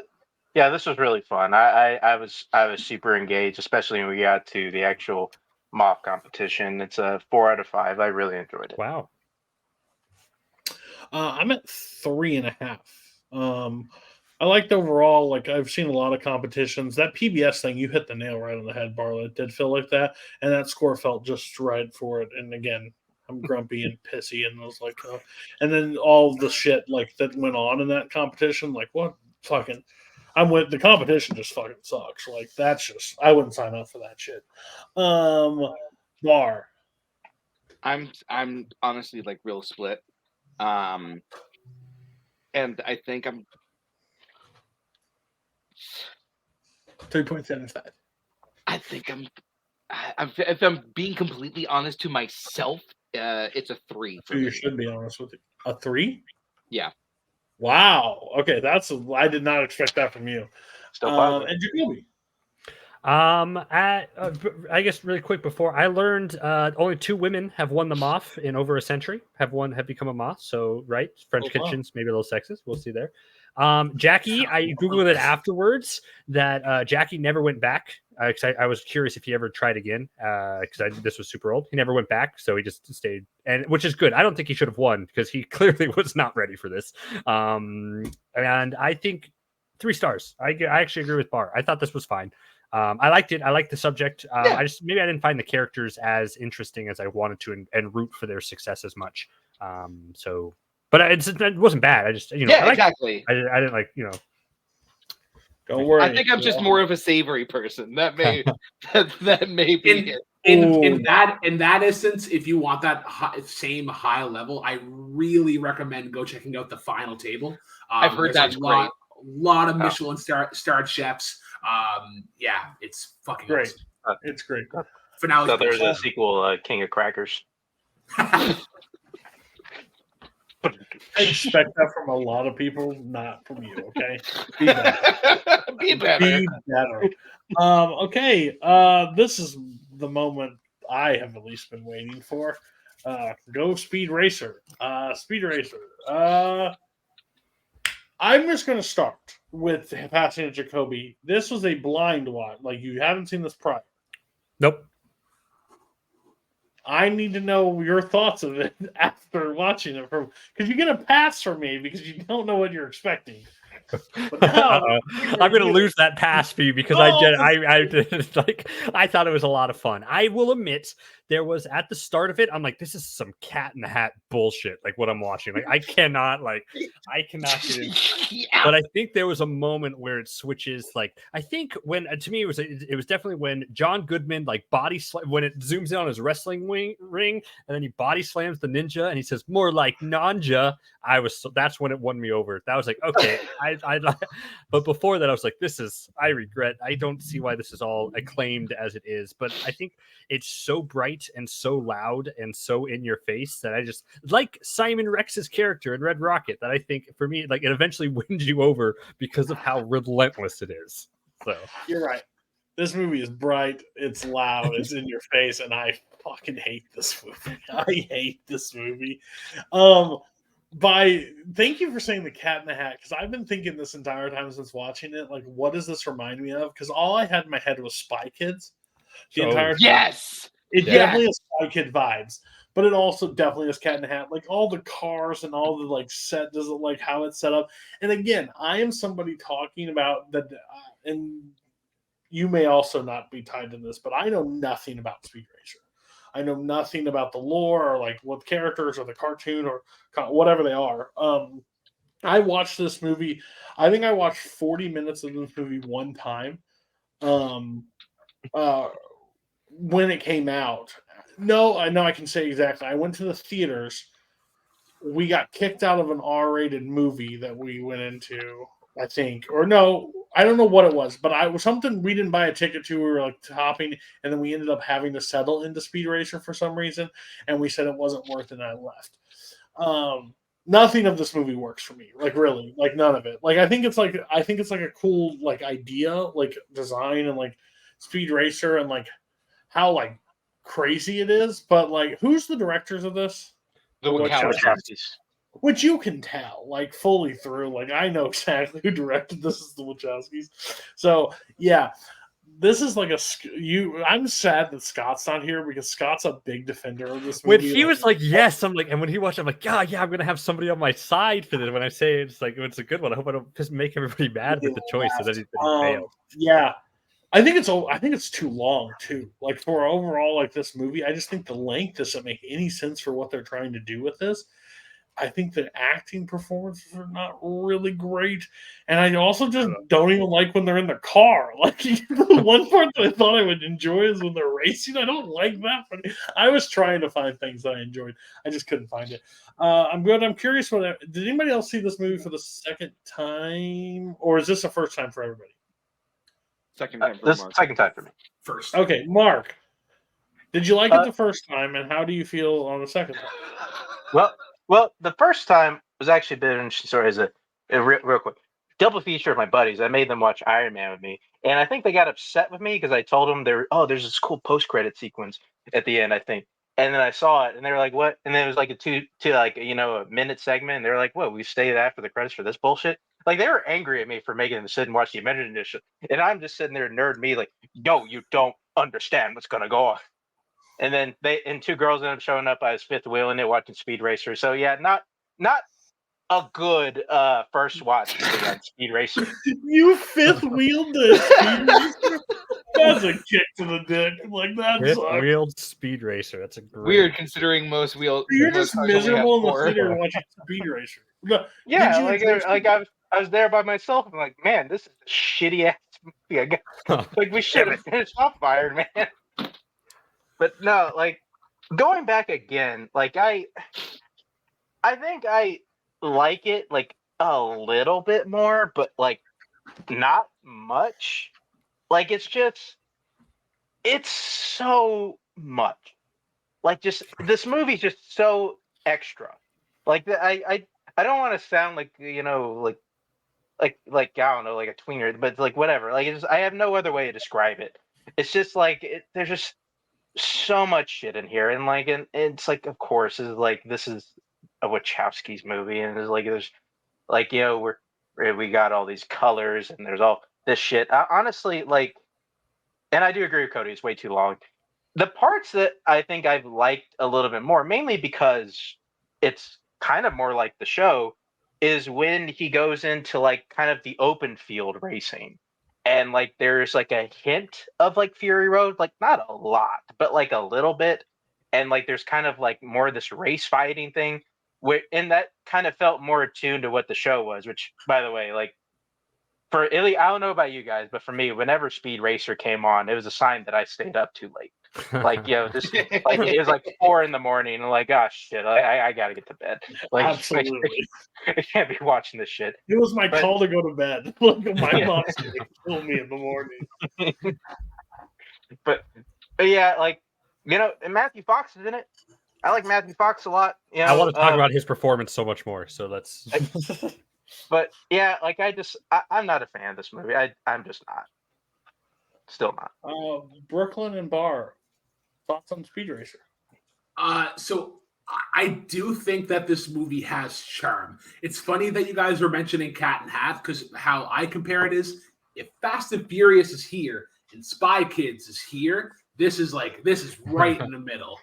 this was really fun. I was super engaged, especially when we got to the actual mock competition. It's a 4 out of 5. I really enjoyed it. Wow. I'm at 3.5. I liked overall. Like I've seen a lot of competitions. That PBS thing, you hit the nail right on the head, Barlow. It did feel like that, and that score felt just right for it. And again, I'm grumpy and pissy, and I was like, and then all the shit like that went on in that competition. Like what fucking? The competition just fucking sucks. Like that's just I wouldn't sign up for that shit. Bar. I'm honestly like real split. And I think 3.75. I think if I'm being completely honest to myself, it's a 3 for You me. should be honest with you. A 3? Yeah. Wow. Okay, I did not expect that from you. Still positive. And Jacoby. I guess really quick before I learned, only 2 women have won the Moth in over a century. Have become a Moth. So right, French Oh, wow. kitchens, maybe a little sexist. We'll see there. Jackie, I googled it afterwards that Jackie never went back. I was curious if he ever tried again because this was super old. He never went back, so he just stayed, and which is good. I don't think he should have won because he clearly was not ready for this. And I think 3 stars. I actually agree with Bar. I thought this was fine. I liked it. I liked the subject. I didn't find the characters as interesting as I wanted to and root for their success as much. But it wasn't bad. I just, exactly. I didn't like, Don't worry. I think I'm just more of a savory person. That may be it. In that instance, if you want that same high level, I really recommend go checking out the Final Table. I've heard that's a lot of Michelin starred chefs. Yeah, it's fucking great. Awesome. It's great. Finale. So there's a sequel, King of Crackers. I expect that from a lot of people, not from you. Okay, be better. Be better. Be better. Okay. This is the moment I have at least been waiting for. Go Speed Racer. Speed Racer. I'm just going to start with passing to Jacoby. This was a blind watch. Like, you haven't seen this prior. Nope. I need to know your thoughts of it after watching it, because you get a pass from me because you don't know what you're expecting. But now, I'm going to lose that pass for you because I thought it was a lot of fun. I will admit there was at the start of it, I'm like, this is some Cat in the Hat bullshit. Like what I'm watching, like I cannot get in. Yeah. But I think there was a moment where it switches. Like I think when to me it was definitely when John Goodman when it zooms in on his wrestling ring and then he body slams the ninja and he says more like Nanja. That's when it won me over. That was like okay. But before that, I was like, I regret. I don't see why this is all acclaimed as it is. But I think it's so bright and so loud and so in your face that I just like Simon Rex's character in Red Rocket that I think for me, like it eventually wins you over because of how relentless it is. So you're right. This movie is bright. It's loud. It's in your face. And I fucking hate this movie. I hate this movie. Thank you for saying the Cat in the Hat, because I've been thinking this entire time since watching it, like, what does this remind me of? Because all I had in my head was Spy Kids the entire time. Yes, it definitely has Spy Kid vibes, but it also definitely has Cat in the Hat, like all the cars and all the like set, does it like how it's set up. And again, I am somebody talking about that, and you may also not be tied to this, but I know nothing about Speed Racer. I know nothing about the lore or like what characters or the cartoon or whatever they are. I watched this movie. I think I watched 40 minutes of this movie one time when it came out. No, I know I can say exactly. I went to the theaters. We got kicked out of an R-rated movie that we went into, I think. Or no, I don't know what it was, but it was something we didn't buy a ticket to. We were like hopping, and then we ended up having to settle into Speed Racer for some reason, and we said it wasn't worth it, and I left. Nothing of this movie works for me. Like really, like none of it. Like I think it's like a cool like idea, like design and like Speed Racer and like how like crazy it is. But like, who's the directors of this? The Wachowskis. Which you can tell, like, fully through. Like, I know exactly who directed this is the Wachowskis. So, yeah, this is like I'm sad that Scott's not here because Scott's a big defender of this movie. When he was like, yes, I'm like, and when he watched it, I'm like, yeah, I'm going to have somebody on my side for this. When I say it's like, it's a good one. I hope I don't just make everybody mad with the choice that he failed. Yeah. I think it's too long too. Like for overall like this movie, I just think the length doesn't make any sense for what they're trying to do with this. I think the acting performances are not really great, and I also just don't even like when they're in the car. Like the one part that I thought I would enjoy is when they're racing. I don't like that, but I was trying to find things that I enjoyed. I just couldn't find it. I'm good. I'm curious. Did anybody else see this movie for the second time, or is this the first time for everybody? Second time for This Mark. second time for me. First. Okay, Mark. Did you like it the first time, and how do you feel on the second time? Well, the first time was actually a bit of an interesting story. As a real quick double feature of my buddies. I made them watch Iron Man with me, and I think they got upset with me because I told them there's this cool post credit sequence at the end, I think. And then I saw it, and they were like, "What?" And then it was like a minute segment, and they were like, "What? We stayed after the credits for this bullshit?" Like they were angry at me for making them sit and watch the amended edition, and I'm just sitting there, nerd me, like, "No, you don't understand what's gonna go on." And then two girls ended up showing up. I was fifth wheeling it, watching Speed Racer. So yeah, not a good first watch on Speed Racer. You fifth wheeled the Speed Racer? That's a kick to the dick. Like that Fifth sucks. wheeled Speed Racer. That's a great. Weird considering most wheel. You're most just cars only have miserable in the four. theater watching Speed Racer. Yeah, Did you enjoy I was there by myself. I'm like, man, this is a shitty ass movie. Like we should have finished off Iron Man. But no, like going back again, like I think I like it like a little bit more, but like not much. Like it's so much. Like just this movie's just so extra. Like I don't want to sound like like I don't know, like a tweener, but like whatever. Like I have no other way to describe it. It's just like there's just so much shit in here, and like and it's like of course this is a Wachowski's movie, and there's like we got all these colors and there's all this shit. Honestly, like, and I do agree with Cody, it's way too long. The parts that I think I've liked a little bit more, mainly because it's kind of more like the show, is when he goes into like kind of the open field racing. And like there's like a hint of like Fury Road, like not a lot, but like a little bit. And like there's kind of like more of this race fighting thing, and that kind of felt more attuned to what the show was. Which, by the way, like for Illy, I don't know about you guys, but for me, whenever Speed Racer came on, it was a sign that I stayed up too late. Like just like it was like 4 a.m. and like, oh shit, I gotta get to bed. Like Absolutely. I can't be watching this shit. It was my call to go to bed. Like my mom's gonna kill me in the morning. But yeah, like and Matthew Fox is in it. I like Matthew Fox a lot. I want to talk about his performance so much more. So let's. But yeah, like I'm not a fan of this movie. I'm just not. Still not. Brooklyn and Barr. Thoughts on Speed Racer? So I do think that this movie has charm. It's funny that you guys were mentioning Cat and Hat, because how I compare it is, if Fast and Furious is here and Spy Kids is here, this is right in the middle.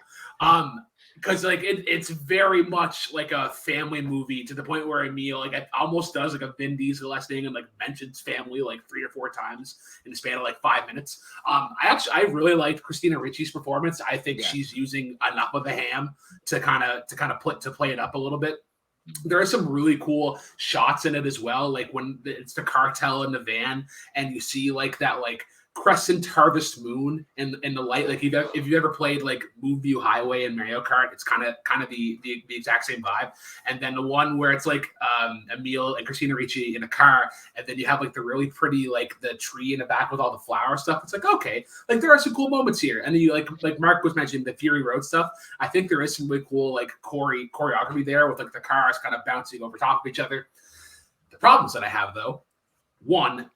Because like it's very much like a family movie, to the point where Emil like it almost does like a Vin Diesel-esque thing and like mentions family like 3 or 4 times in the span of like 5 minutes. I really liked Christina Ricci's performance. I think she's using enough of the ham to kind of play it up a little bit. There are some really cool shots in it as well, like when it's the cartel in the van and you see like that like crescent harvest moon in the light. Like if you've ever played like Move View Highway in Mario Kart, it's kind of the exact same vibe. And then the one where it's like Emil and Christina Ricci in a car, and then you have like the really pretty like the tree in the back with all the flower stuff. It's like, okay, like there are some cool moments here. And then you like Mark was mentioning the Fury Road stuff. I think there is some really cool like choreography there with like the cars kind of bouncing over top of each other. The problems that I have though, one,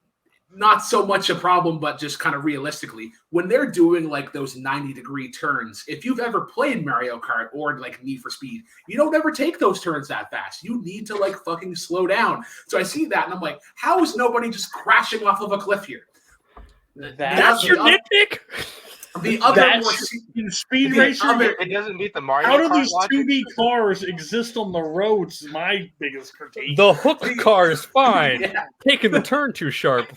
not so much a problem, but just kind of realistically, when they're doing like those 90-degree turns, if you've ever played Mario Kart or like Need for Speed, you don't ever take those turns that fast. You need to like fucking slow down. So I see that and I'm like, how is nobody just crashing off of a cliff here? That's your nitpick? The other in Speed Racer, it doesn't beat the Mario. How do Kart these logic? 2D cars exist on the roads? Is my biggest critique. The hook car is fine. Yeah. Taking the turn too sharp.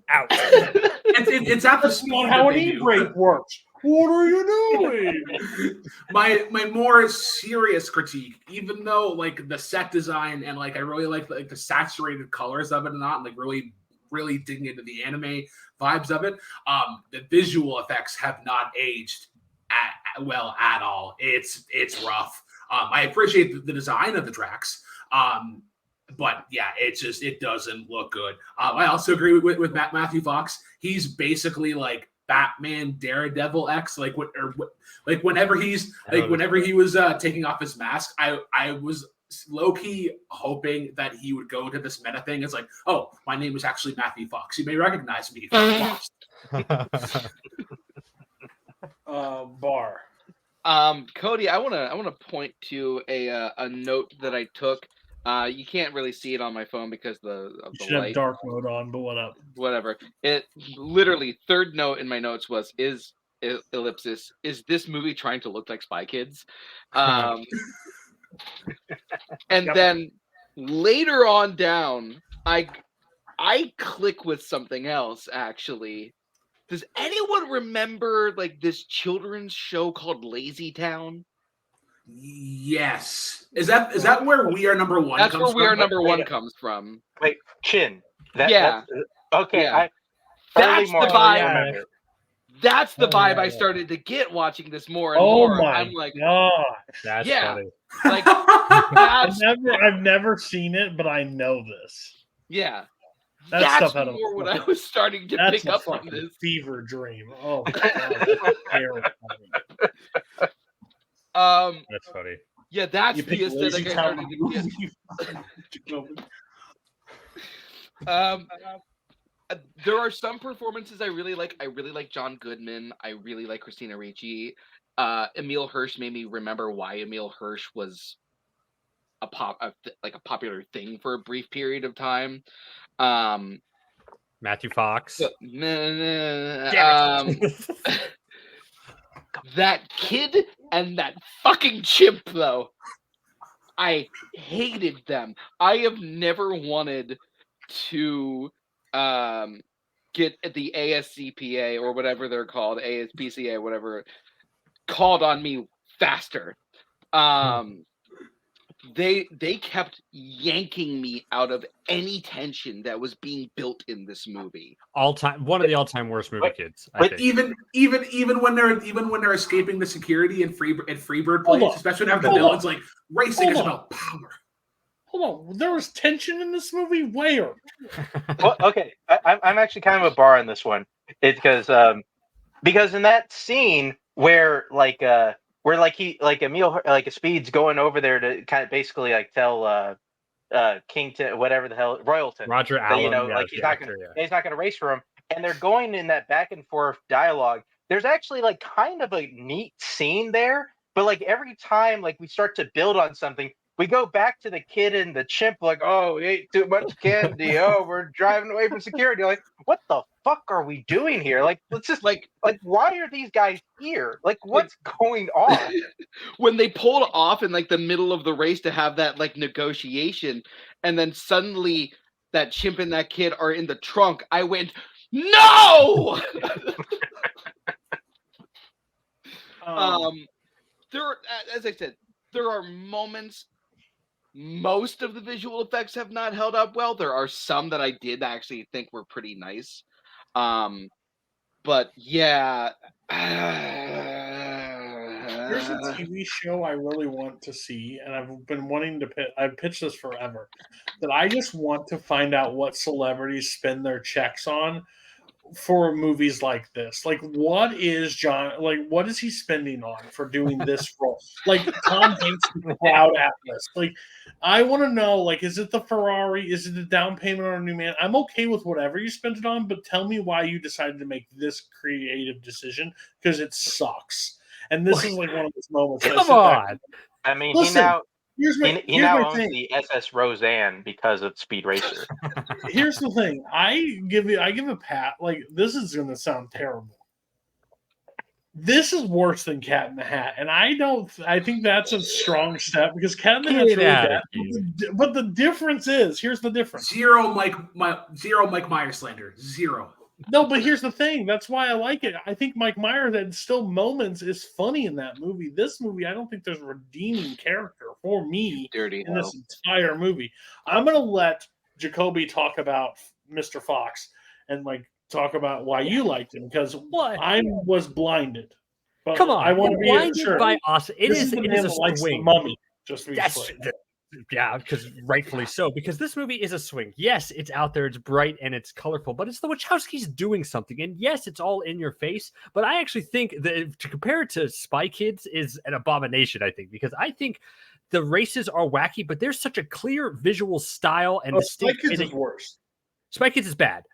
Out. It's at the That's speed not how that an they do. e-brake works. What are you doing? My more serious critique, even though like the set design and like I really like the saturated colors of it and not, and like really digging into the anime vibes of it, the visual effects have not aged well at all. It's rough. I appreciate the design of the tracks. But yeah, it doesn't look good. I also agree with Matthew Fox. He's basically like Batman, Daredevil X. Whenever he was taking off his mask, I was low key hoping that he would go into this meta thing. It's like, oh, my name is actually Matthew Fox. You may recognize me from Lost. Bar. Cody, I wanna point to a note that I took. You can't really see it on my phone because of You the should light. have dark mode on, but what up? Whatever. It literally third note in my notes was ellipsis. Is this movie trying to look like Spy Kids? And then later on down, I click with something else actually. Does anyone remember like this children's show called Lazy Town? Yes. Is that where We Are Number One? That's comes where We Are from? Number One comes from. Wait, Chin. Yeah. Okay. Yeah. Early That's the morning, vibe. I remember. That's the Oh, vibe yeah, I yeah. started to get watching this more and Oh more. my I'm like, god! That's Yeah. funny. like that's I've never seen it, but I know this. yeah. That That's stuff had a more what I fucking- was starting to That's pick a up on fucking this. fever dream. Oh my god, that's terrifying. That's funny. Yeah, that's You the pick Lazy aesthetic I Town started to movie. get. There are some performances I really like. I really like John Goodman. I really like Christina Ricci. Emile Hirsch made me remember why Emile Hirsch was a popular thing for a brief period of time. Matthew Fox. That kid and that fucking chimp, though. I hated them. I have never wanted to get the ASCPA or whatever they're called, ASPCA, whatever, called on me faster. They kept yanking me out of any tension that was being built in this movie. One of the all-time worst movie kids. I think. Even when they're escaping the security and Freebird Hold plays, on. especially when the Hold villain's like racing is Hold on. about power. Hold on, there was tension in this movie. Where? Well, okay, I'm actually kind of a bar on this one. It's because in that scene where Emile Speed's going over there to kind of basically like tell Kington, whatever the hell, Royalton, Roger that, Allen. he's not gonna race for him, and they're going in that back and forth dialogue. There's actually like kind of a neat scene there, but like every time like we start to build on something, we go back to the kid and the chimp, like, oh, we ate too much candy. Oh, we're driving away from security. Like, what the fuck are we doing here? Like, let's just like why are these guys here? Like, what's going on? When they pulled off in like the middle of the race to have that like negotiation, and then suddenly that chimp and that kid are in the trunk, I went, no. There, as I said, there are moments. Most of the visual effects have not held up well. There are some that I did actually think were pretty nice. But yeah. There's a TV show I really want to see, and I've been wanting to pitch. I've pitched this forever. That I just want to find out what celebrities spend their checks on for movies like this. Like, what is what is he spending on for doing this role? Like Tom Hanks in Cloud Atlas. Like, I want to know, like, is it the Ferrari? Is it the down payment on a new man? I'm okay with whatever you spent it on, but tell me why you decided to make this creative decision, because it sucks. And this is like one of those moments. Come on. I mean, Listen, he here's now my owns thing. the SS Roseanne because of Speed Racer. Here's the thing. I give a pat. Like, this is going to sound terrible. This is worse than Cat in the Hat, and I think that's a strong step, because Cat in the Hat's really bad. But the difference is, here's the difference. Zero Mike Myers slander. Zero. No, but here's the thing. That's why I like it. I think Mike Myers had still moments is funny in that movie. This movie, I don't think there's a redeeming character for me in this entire movie. I'm gonna let Jacoby talk about Mr. Fox and like talk about why you liked him, because I was blinded. But Come on, I want to be blinded sure. by us. It This is the it man is a that likes the swing. Mummy. Just to be That's clear. Yeah, because rightfully so. Because this movie is a swing. Yes, it's out there, it's bright and it's colorful, but it's the Wachowskis doing something. And yes, it's all in your face. But I actually think that to compare it to Spy Kids is an abomination. I think because I think the races are wacky, but there's such a clear visual style and Spy distinct. Kids is worse. Spy Kids is bad.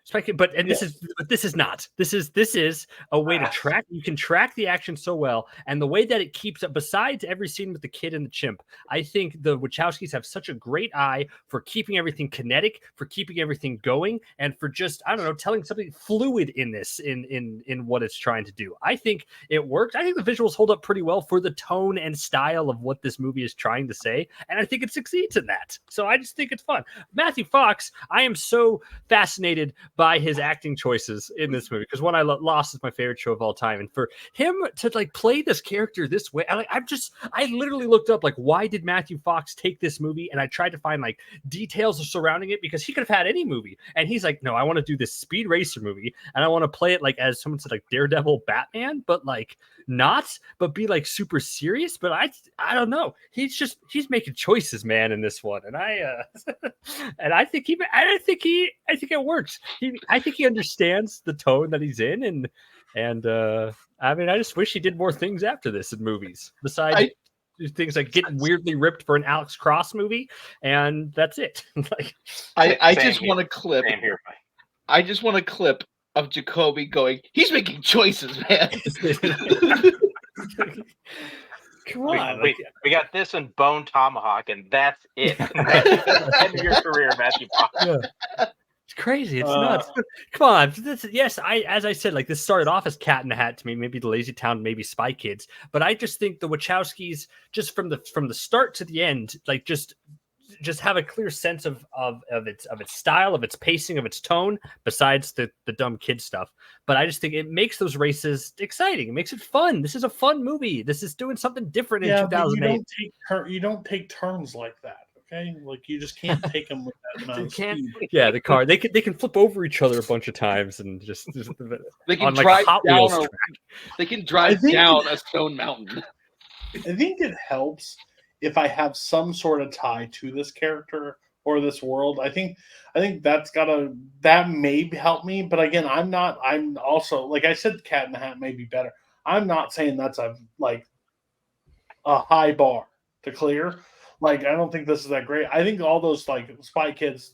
This is not. This is a way to track. You can track the action so well, and the way that it keeps up. Besides every scene with the kid and the chimp, I think the Wachowskis have such a great eye for keeping everything kinetic, for keeping everything going, and for just telling something fluid in this in what it's trying to do. I think it works. I think the visuals hold up pretty well for the tone and style of what this movie is trying to say, and I think it succeeds in that. So I just think it's fun. Matthew Fox, I am so fascinated by his acting choices in this movie because Lost is my favorite show of all time, and for him to play this character this way, I literally looked up why did Matthew Fox take this movie, and I tried to find details surrounding it because he could have had any movie, and he's like, no, I want to do this speed racer movie, and I want to play it as someone said Daredevil, Batman, but be super serious. But I don't know. He's making choices, man, in this one, and I think it works. I think he understands the tone that he's in, and I mean, I just wish he did more things after this in movies besides things like getting weirdly ripped for an Alex Cross movie, and that's it. I just want a clip. I just want a clip of Jacoby going, he's making choices, man. Come on. We got this and Bone Tomahawk, and that's it. End of your career, Matthew Fox. Yeah. It's crazy. It's nuts. Come on. As I said, this started off as Cat in the Hat to me, maybe the Lazy Town, maybe Spy Kids. But I just think the Wachowskis, just from the start to the end, just have a clear sense of its style, of its pacing, of its tone, besides the dumb kid stuff. But I just think it makes those races exciting. It makes it fun. This is a fun movie. This is doing something different in 2008. You don't take turns like that. Okay, you just can't take them with that amount of speed. Yeah, the car they can flip over each other a bunch of times and just they can drive down. They can drive down a stone mountain. I think it helps if I have some sort of tie to this character or this world. I think that may help me. But again, I'm also, like I said, Cat in the Hat may be better. I'm not saying that's a high bar to clear. I don't think this is that great. I think all those Spy Kids,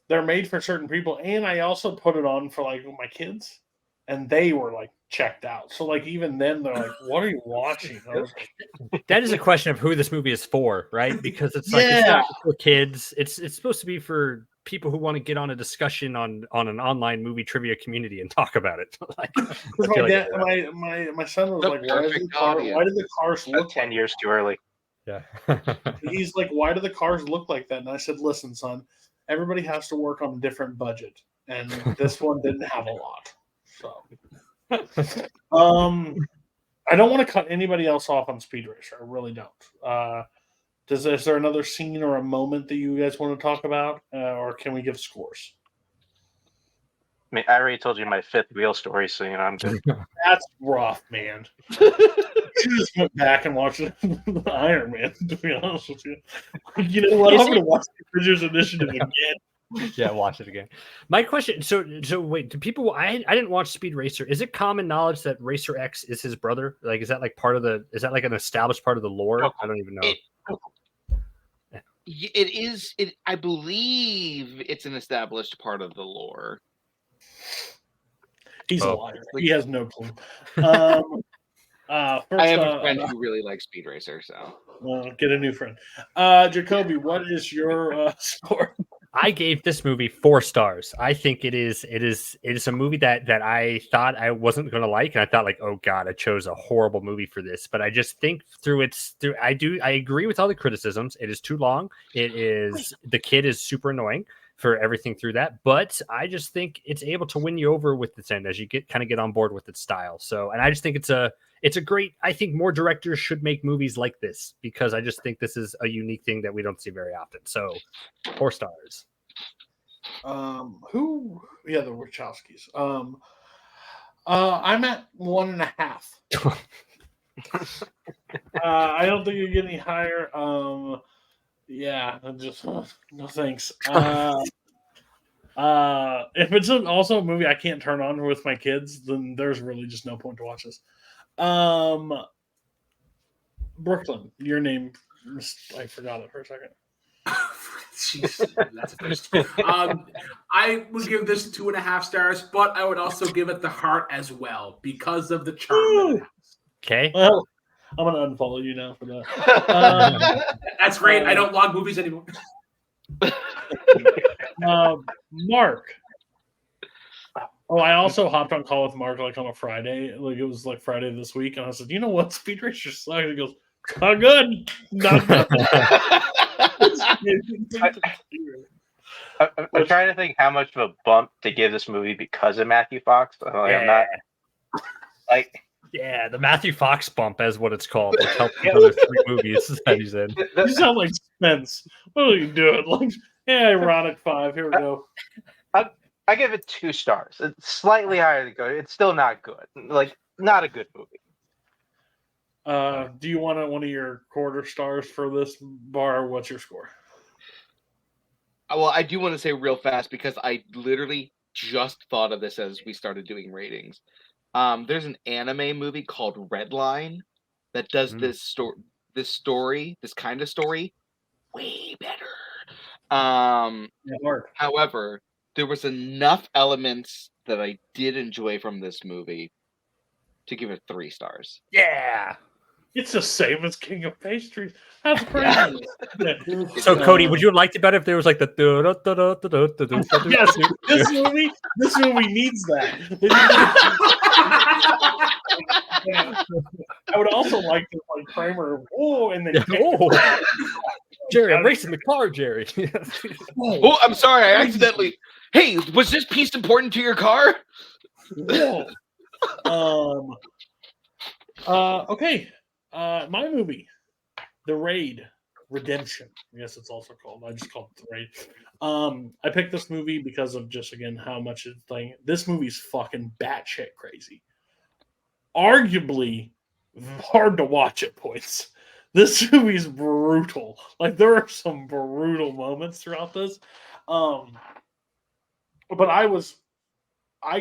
they're made for certain people, and I also put it on for my kids, and they were checked out. So even then, they're like, "What are you watching?" That is a question of who this movie is for, right? Because it's it's not for kids. It's supposed to be for people who want to get on a discussion on an online movie trivia community and talk about it. My son was like, "Why did the cars look 10 years too early?" Yeah. He's like, "Why do the cars look like that?" And I said, "Listen, son, everybody has to work on a different budget, and this one didn't have a lot." So, I don't want to cut anybody else off on Speed Racer. I really don't. Is there another scene or a moment that you guys want to talk about, or can we give scores? I mean, I already told you my fifth wheel story, so I'm good. That's rough, man. You just went back and watched Iron Man, to be honest with you. You know what? I'm going to watch the Avengers Initiative again. Yeah, watch it again. My question, so wait, do people, I didn't watch Speed Racer. Is it common knowledge that Racer X is his brother? Is that is that an established part of the lore? I don't even know. It is, I believe it's an established part of the lore. He's a liar. He has no clue. I have a friend who really likes Speed Racer, so get a new friend. Jacoby, what is your score? I gave this movie 4 stars. I think it is a movie that I thought I wasn't going to like, and I thought oh god, I chose a horrible movie for this. But I just think I agree with all the criticisms. It is too long. The kid is super annoying for everything through that, but I just think it's able to win you over with its end as you get on board with its style. So, and I just think it's a great. I think more directors should make movies like this because I just think this is a unique thing that we don't see very often. So, 4 stars. The Wachowskis. I'm at 1.5. I don't think you get any higher. Yeah, I'm just no thanks. If it's also a movie I can't turn on with my kids, then there's really just no point to watch this. Brooklyn, your name, I forgot it for a second. Jeez, that's a first. I would give this 2.5 stars, but I would also give it the heart as well because of the charm that it has. Okay. Well, I'm gonna unfollow you now for that. That's great. I don't log movies anymore. Mark. Oh, I also hopped on call with Mark like on a Friday. Like it was like Friday this week, and I said, "You know what? Speed Racer sucks." He goes, "Not good, not good." I'm trying to think how much of a bump to give this movie because of Matthew Fox. I'm not like. Yeah, the Matthew Fox bump is what it's called. Which helped the other 3 movies that he's in. You sound like Spence. What are you doing? Like, yeah, ironic 5. Here we go. I give it 2 stars. It's slightly higher than good. It's still not good. Like, not a good movie. Do you want one of your quarter stars for this bar? What's your score? Well, I do want to say real fast because I literally just thought of this as we started doing ratings. There's an anime movie called Redline that does this kind of story way better. However, there was enough elements that I did enjoy from this movie to give it 3 stars. Yeah. It's the same as King of Pastries. That's crazy. Yeah. So, Cody, would you have liked it better if there was like the yes, this movie needs that. I would also like to like Kramer. Oh, and then Jerry, I'm racing the car, Jerry. Oh, I'm sorry, I accidentally. Hey, was this piece important to your car? Okay. My movie, The Raid Redemption. I guess it's also called. I just called it The Raid. I picked this movie because of just again how much it's like. This movie's fucking batshit crazy. Arguably hard to watch at points. This movie's brutal. Like there are some brutal moments throughout this. But I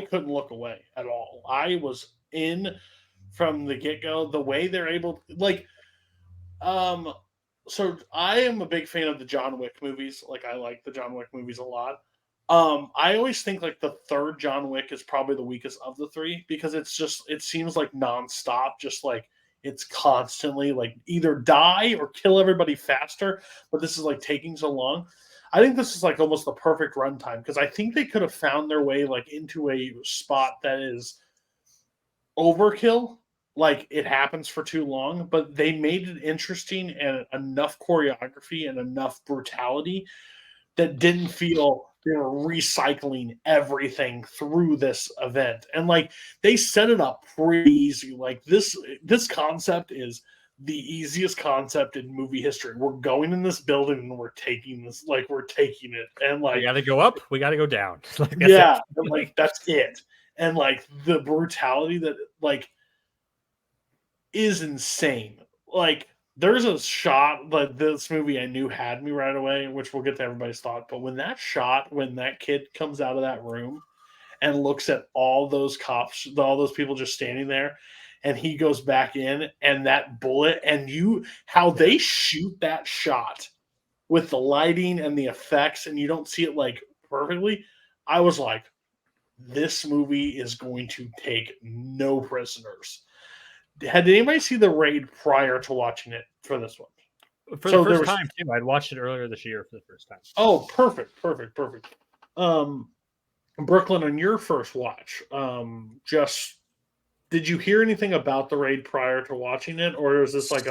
couldn't look away at all. I was in from the get-go. The way they're able like so I am a big fan of the John Wick movies. Like I like the John Wick movies a lot. I always think like the third John Wick is probably the weakest of the 3 because it seems like nonstop, just like it's constantly like either die or kill everybody faster, but this is like taking so long. I think this is like almost the perfect runtime because I think they could have found their way like into a spot that is overkill. Like it happens for too long, but they made it interesting and enough choreography and enough brutality that didn't feel they were recycling everything through this event. And like they set it up pretty easy. Like this concept is the easiest concept in movie history. We're going in this building and we're taking this, like we're taking it. And like we gotta go up, we gotta go down. Like, yeah, and like that's it. And like the brutality that like is insane. Like there's a shot that this movie I knew had me right away, which we'll get to everybody's thought. But when that kid comes out of that room and looks at all those cops, all those people just standing there, and he goes back in and that bullet and how they shoot that shot with the lighting and the effects and you don't see it like perfectly. I was like, this movie is going to take no prisoners. Had anybody see The Raid prior to watching it for this one? For the first time, too. I'd watched it earlier this year for the first time. Oh, perfect. Brooklyn, on your first watch, did you hear anything about The Raid prior to watching it, or is this like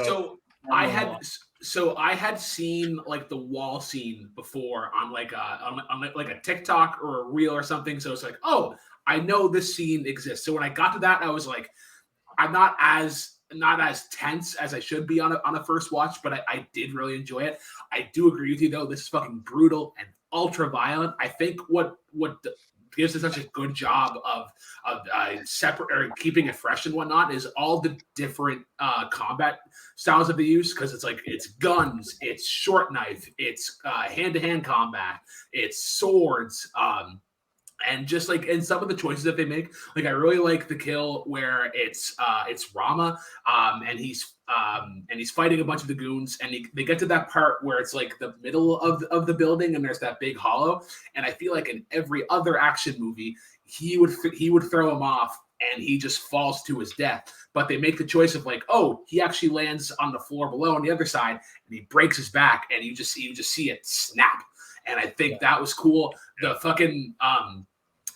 I had seen like the wall scene before on like a TikTok or a reel or something. So it's like, oh, I know this scene exists. So when I got to that, I was like, I'm not as tense as I should be on a first watch, but I did really enjoy it. I do agree with you though. This is fucking brutal and ultra violent. I think what gives it such a good job of separate or keeping it fresh and whatnot is all the different combat styles that they use, because it's guns, it's short knife, it's hand-to-hand combat, it's swords, and just and some of the choices that they make, I really like the kill where it's Rama, and he's fighting a bunch of the goons, and they get to that part where it's the middle of the building, and there's that big hollow, and I feel like in every other action movie he would throw him off and he just falls to his death, but they make the choice of he actually lands on the floor below on the other side and he breaks his back, and you just see it snap. And I think that was cool. The fucking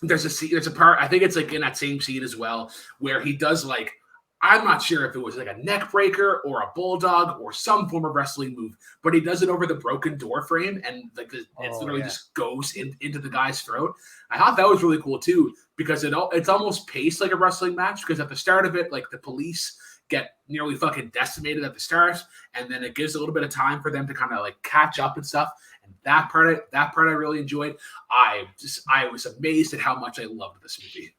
there's a part, I think it's in that same scene as well, where he does I'm not sure if it was a neck breaker or a bulldog or some form of wrestling move, but he does it over the broken door frame, and just goes into the guy's throat. I thought that was really cool too, because it's almost paced like a wrestling match, because at the start of it, the police get nearly fucking decimated at the start, and then it gives a little bit of time for them to kind of catch up and stuff. And that part I really enjoyed. I was amazed at how much I loved this movie.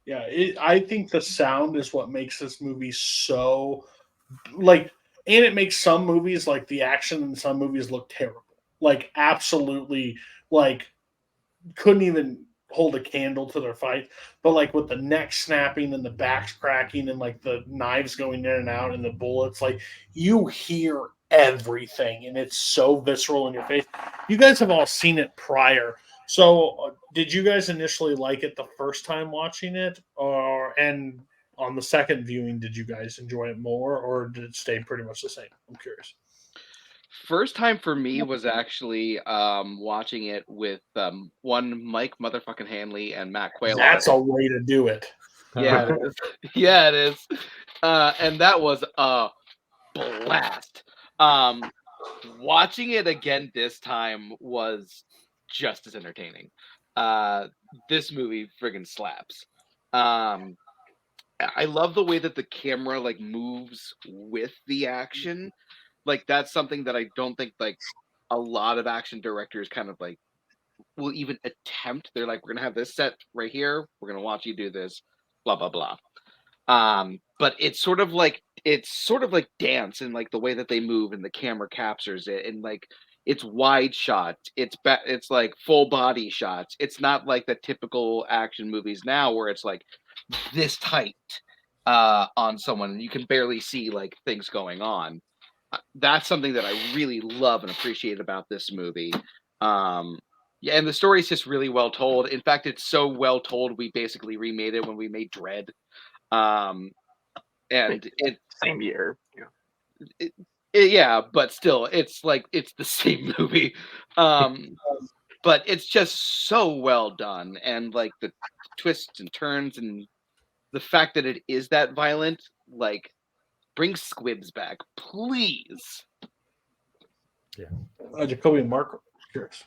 Yeah, I think the sound is what makes this movie so and it makes some movies, the action in some movies, look terrible. Absolutely, couldn't even hold a candle to their fight. But with the neck snapping and the backs cracking and the knives going in and out and the bullets, you hear everything, and it's so visceral in your face. You guys have all seen it prior. So did you guys initially like it the first time watching it, and on the second viewing, did you guys enjoy it more, or did it stay pretty much the same? I'm curious. First time for me was actually watching it with one Mike motherfucking Hanley and Matt Quayle. That's a way to do it. Yeah, it is. Yeah, it is. And that was a blast. Watching it again this time was just as entertaining. This movie friggin' slaps. I love the way that the camera moves with the action. That's something that I don't think a lot of action directors kind of will even attempt. They're we're gonna have this set right here, we're gonna watch you do this, blah blah blah. But it's sort of like dance, and the way that they move and the camera captures it, and it's wide shots, it's full body shots. It's not like the typical action movies now where it's this tight on someone and you can barely see things going on. That's something that I really love and appreciate about this movie. Yeah, and the story is just really well told. In fact, it's so well told, we basically remade it when we made Dread. And it Same year. yeah, but still, it's it's the same movie. But it's just so well done, and the twists and turns, and the fact that it is that violent, bring Squibs back, please. Yeah. Jacoby and Mark, curious.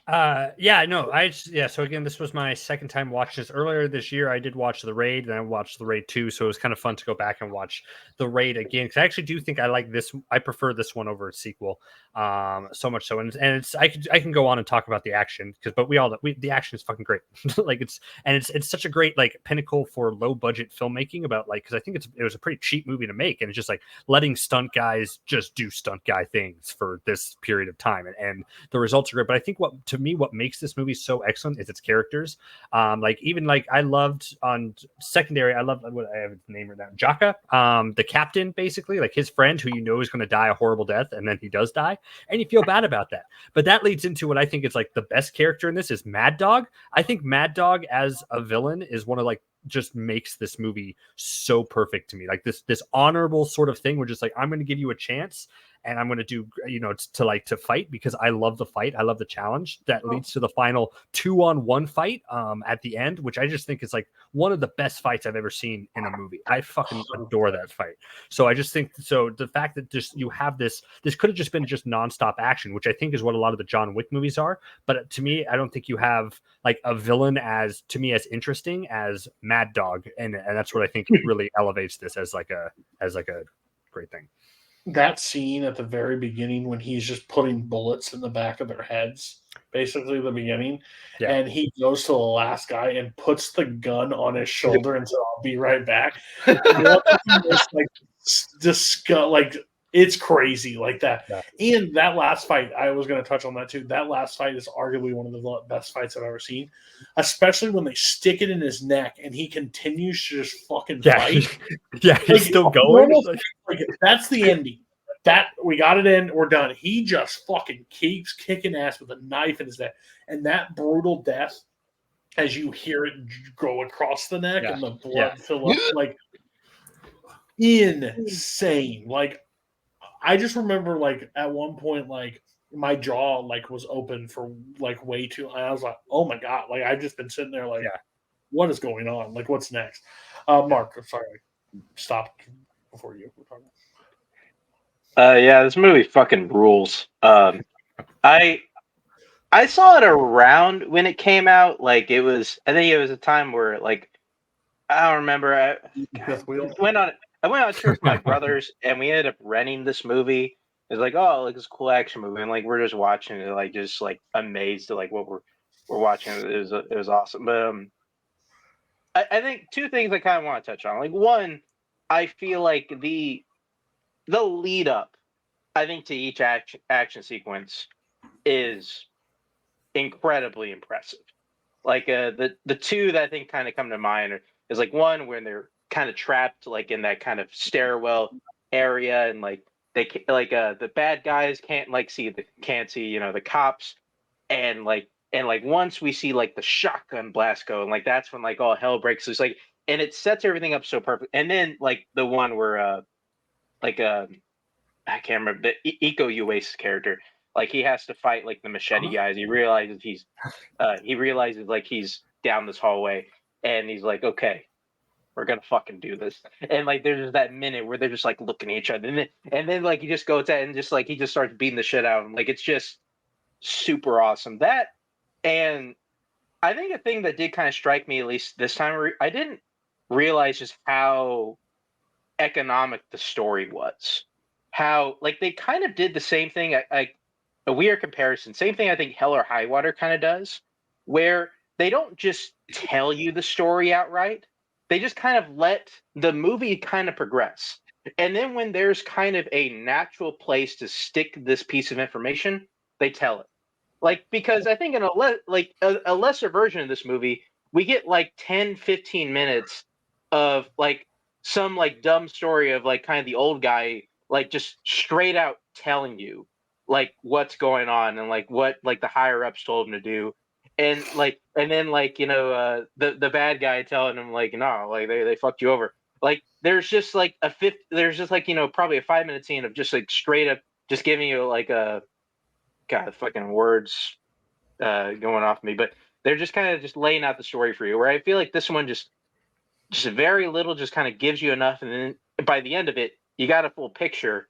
So again, this was my second time watching this. Earlier this year, I did watch The Raid, and I watched The Raid 2, so it was kind of fun to go back and watch The Raid again, because I actually do think I like this. I prefer this one over its sequel, so much so. And it's I can go on and talk about the action, but the action is fucking great. it's such a great pinnacle for low budget filmmaking about because I think it was a pretty cheap movie to make, and it's just letting stunt guys just do stunt guy things for this period of time, and the results are great. But I think what makes this movie so excellent is its characters. I loved on secondary, I love what I have his name right now, Menchaca, the captain, basically his friend who is going to die a horrible death, and then he does die, and you feel bad about that. But that leads into what I think is the best character in this is Mad Dog. I think Mad Dog as a villain is one of just makes this movie so perfect to me. This honorable sort of thing where just I'm going to give you a chance, and I'm going to do, to fight because I love the fight. I love the challenge that leads to the final 2-on-1 fight at the end, which I just think is one of the best fights I've ever seen in a movie. I fucking adore that fight. So I just think, the fact that just you have this could have just been just nonstop action, which I think is what a lot of the John Wick movies are. But to me, I don't think you have a villain as interesting as Mad Dog. And that's what I think really elevates this as a great thing. that scene at the very beginning when he's just putting bullets in the back of their heads, basically the beginning, Yeah. and he goes to the last guy and puts the gun on his shoulder and says, "I'll be right back." One of the most, like it's crazy like that. Yeah. And that last fight, I was going to touch on that too. That last fight is arguably one of the best fights I've ever seen, especially when they stick it in his neck and he continues to just fucking fight. Yeah, he's still going. Like, that's the ending. That we got it in, we're done. He just fucking keeps kicking ass with a knife in his neck, and that brutal death, as you hear it go across the neck and the blood fill up, like insane. Like I just remember, like at one point, like my jaw like was open for like way too long. I was like, oh my god, like I've just been sitting there like, what is going on? Like what's next? Mark, I'm sorry, stop before you were talking. Yeah, this movie fucking rules. I saw it around when it came out. Like it was, I think it was a time where like I don't remember. I went on a trip with my brothers, and we ended up renting this movie. It was like, oh, like this cool action movie, and like we're just watching it, like just like amazed at like what we're watching. It was awesome. But I think two things I kind of want to touch on. Like one, I feel like the lead up, I think, to each action sequence is incredibly impressive. Like the two that I think kind of come to mind is like one when they're kind of trapped like in that kind of stairwell area, and like they like the bad guys can't see the cops, and once we see like the shotgun blast go, and like that's when like all hell breaks loose, like, and it sets everything up so perfect. And then like the one where I can't remember the Iko Uwais character. Like he has to fight like the machete guys. He realizes he's like he's down this hallway, and he's like, okay, we're gonna fucking do this. And like there's just that minute where they're just like looking at each other, and then like he just goes out and just like he just starts beating the shit out of him. Like it's just super awesome. That, and I think a thing that did kind of strike me, at least this time, I didn't realize just how economic the story was. How like they kind of did the same thing, a weird comparison. Same thing I think Hell or High Water kind of does, where they don't just tell you the story outright. They just kind of let the movie kind of progress. And then when there's kind of a natural place to stick this piece of information, they tell it. Like, because I think in a lesser version of this movie, we get like 10, 15 minutes of like some like dumb story of like kind of the old guy, like just straight out telling you like what's going on and like what like the higher ups told him to do. And then the bad guy telling him like, no, like they fucked you over. Like there's just like probably a 5-minute scene of just like straight up just giving you like a God fucking words going off me, but they're just kind of just laying out the story for you, where I feel like this one just very little just kind of gives you enough, and then by the end of it you got a full picture,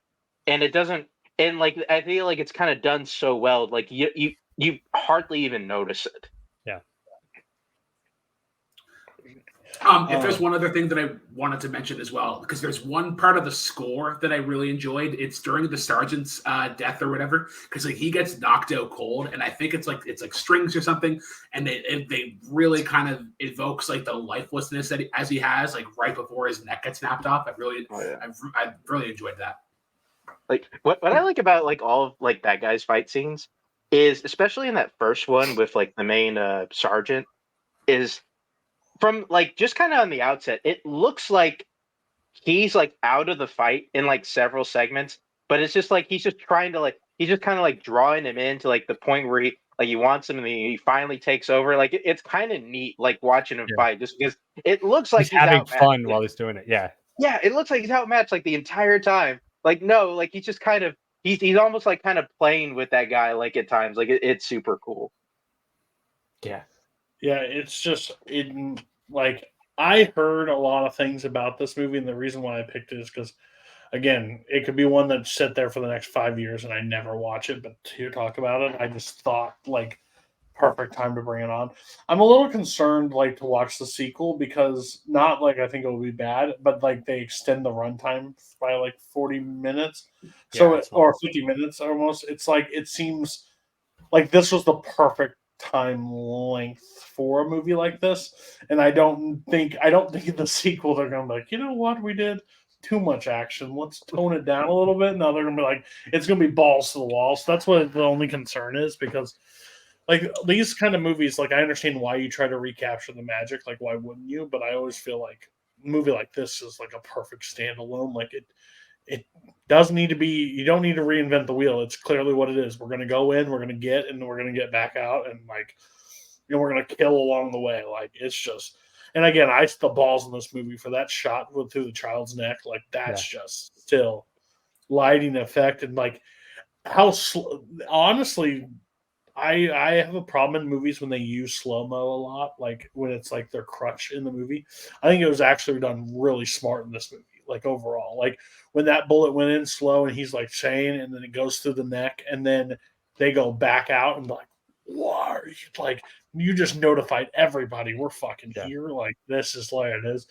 and it doesn't, and like I feel like it's kind of done so well, like you hardly even notice it. Yeah. If there's one other thing that I wanted to mention as well, because there's one part of the score that I really enjoyed. It's during the sergeant's death or whatever, because like he gets knocked out cold, and I think it's like strings or something, and they really kind of evokes like the lifelessness that as he has like right before his neck gets snapped off. I really enjoyed that. Like what I like about like all of like that guy's fight scenes is, especially in that first one with like the main sergeant, is from like just kind of on the outset, it looks like he's like out of the fight in like several segments, but it's just like he's just trying to like he's just kind of like drawing him into like the point where he wants him, and he finally takes over. Like it's kind of neat like watching him fight, just because it looks like he's having fun while he's doing it. Yeah, it looks like he's outmatched like the entire time. Like no, like he's just kind of he's almost like kind of playing with that guy like at times. Like it's super cool. Yeah, it's just like I heard a lot of things about this movie, and the reason why I picked it is because, again, it could be one that sit there for the next 5 years and I never watch it, but to talk about it, I just thought like perfect time to bring it on. I'm a little concerned, like, to watch the sequel because not like I think it will be bad, but like they extend the runtime by like 40 minutes, or 50 minutes almost. It's like it seems like this was the perfect time length for a movie like this, and I don't think in the sequel they're gonna be like, you know what, we did too much action. Let's tone it down a little bit. No, they're gonna be like, it's gonna be balls to the wall. So that's what the only concern is because. Like these kind of movies, like I understand why you try to recapture the magic. Like why wouldn't you? But I always feel like a movie like this is like a perfect standalone. Like it doesn't need to be. You don't need to reinvent the wheel. It's clearly what it is. We're going to go in, we're going to get, and we're going to get back out, and like we're going to kill along the way. Like it's just. And again, the balls in this movie for that shot through the child's neck. Like that's just still lighting effect and like how honestly. I have a problem in movies when they use slow-mo a lot, like when it's like their crutch in the movie. I think it was actually done really smart in this movie, like overall. Like when that bullet went in slow and he's like saying, and then it goes through the neck, and then they go back out and like, what? Like you just notified everybody we're fucking here. Like this is like it is.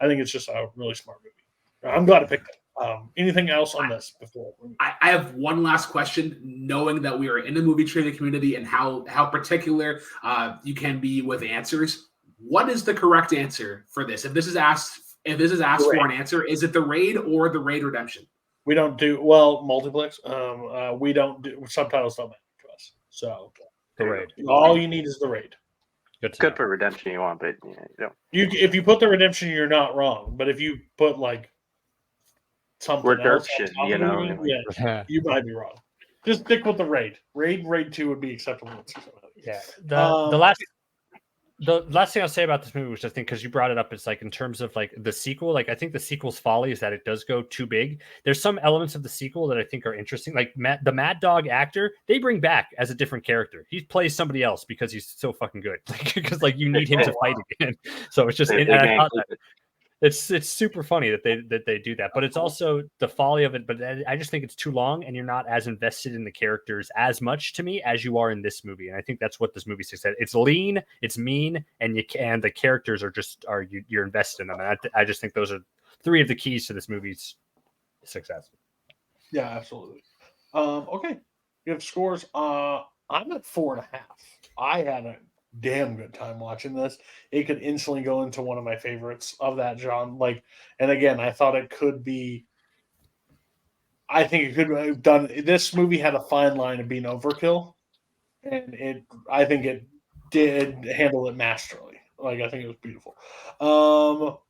I think it's just a really smart movie. I'm glad I picked it. Anything else on this before? I have one last question. Knowing that we are in the movie trivia community and how particular you can be with answers, what is the correct answer for this? If this is asked for an answer, is it the Raid or the Raid Redemption? We don't do multiplex. We don't do subtitles. Don't matter to us. So the Raid. All you need is the Raid. Good for redemption you want, but if you put the redemption, you're not wrong. But if you put like something redemption, else, you might be wrong. Just stick with the Raid. Raid 2 would be acceptable. Yeah. The last thing I'll say about this movie, which I think because you brought it up, is like in terms of like the sequel. Like I think the sequel's folly is that it does go too big. There's some elements of the sequel that I think are interesting. Like the Mad Dog actor, they bring back as a different character. He plays somebody else because he's so fucking good. Because like you need him to fight again. So it's just it's super funny that they do that, but it's also the folly of it. But I just think it's too long, and you're not as invested in the characters as much to me as you are in this movie. And I think that's what this movie success. It's lean, it's mean, and the characters are you're invested in them. And I just think those are three of the keys to this movie's success. Yeah, absolutely. Okay, you have scores. I'm at 4.5. I had a damn good time watching this. It could instantly go into one of my favorites of that genre. Like, and again, I thought it could be. I think it could have done. This movie had a fine line of being overkill, and I think it did handle it masterly. Like, I think it was beautiful.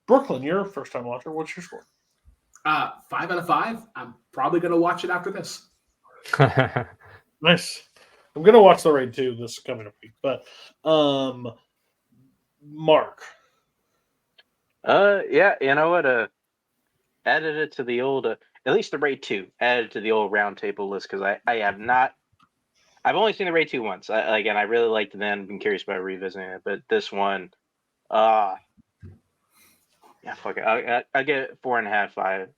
Brooklyn, you're a first time watcher. What's your score? 5 out of 5. I'm probably gonna watch it after this. Nice. I'm gonna watch the Raid 2 this coming week, but Mark. Yeah, you know what? Added it to the old, at least the Raid 2, added to the old roundtable list because I have not. I've only seen the Raid 2 once. Again, I really liked it then. Been curious about revisiting it, but this one, yeah, fuck it. I get it 4.5, 5.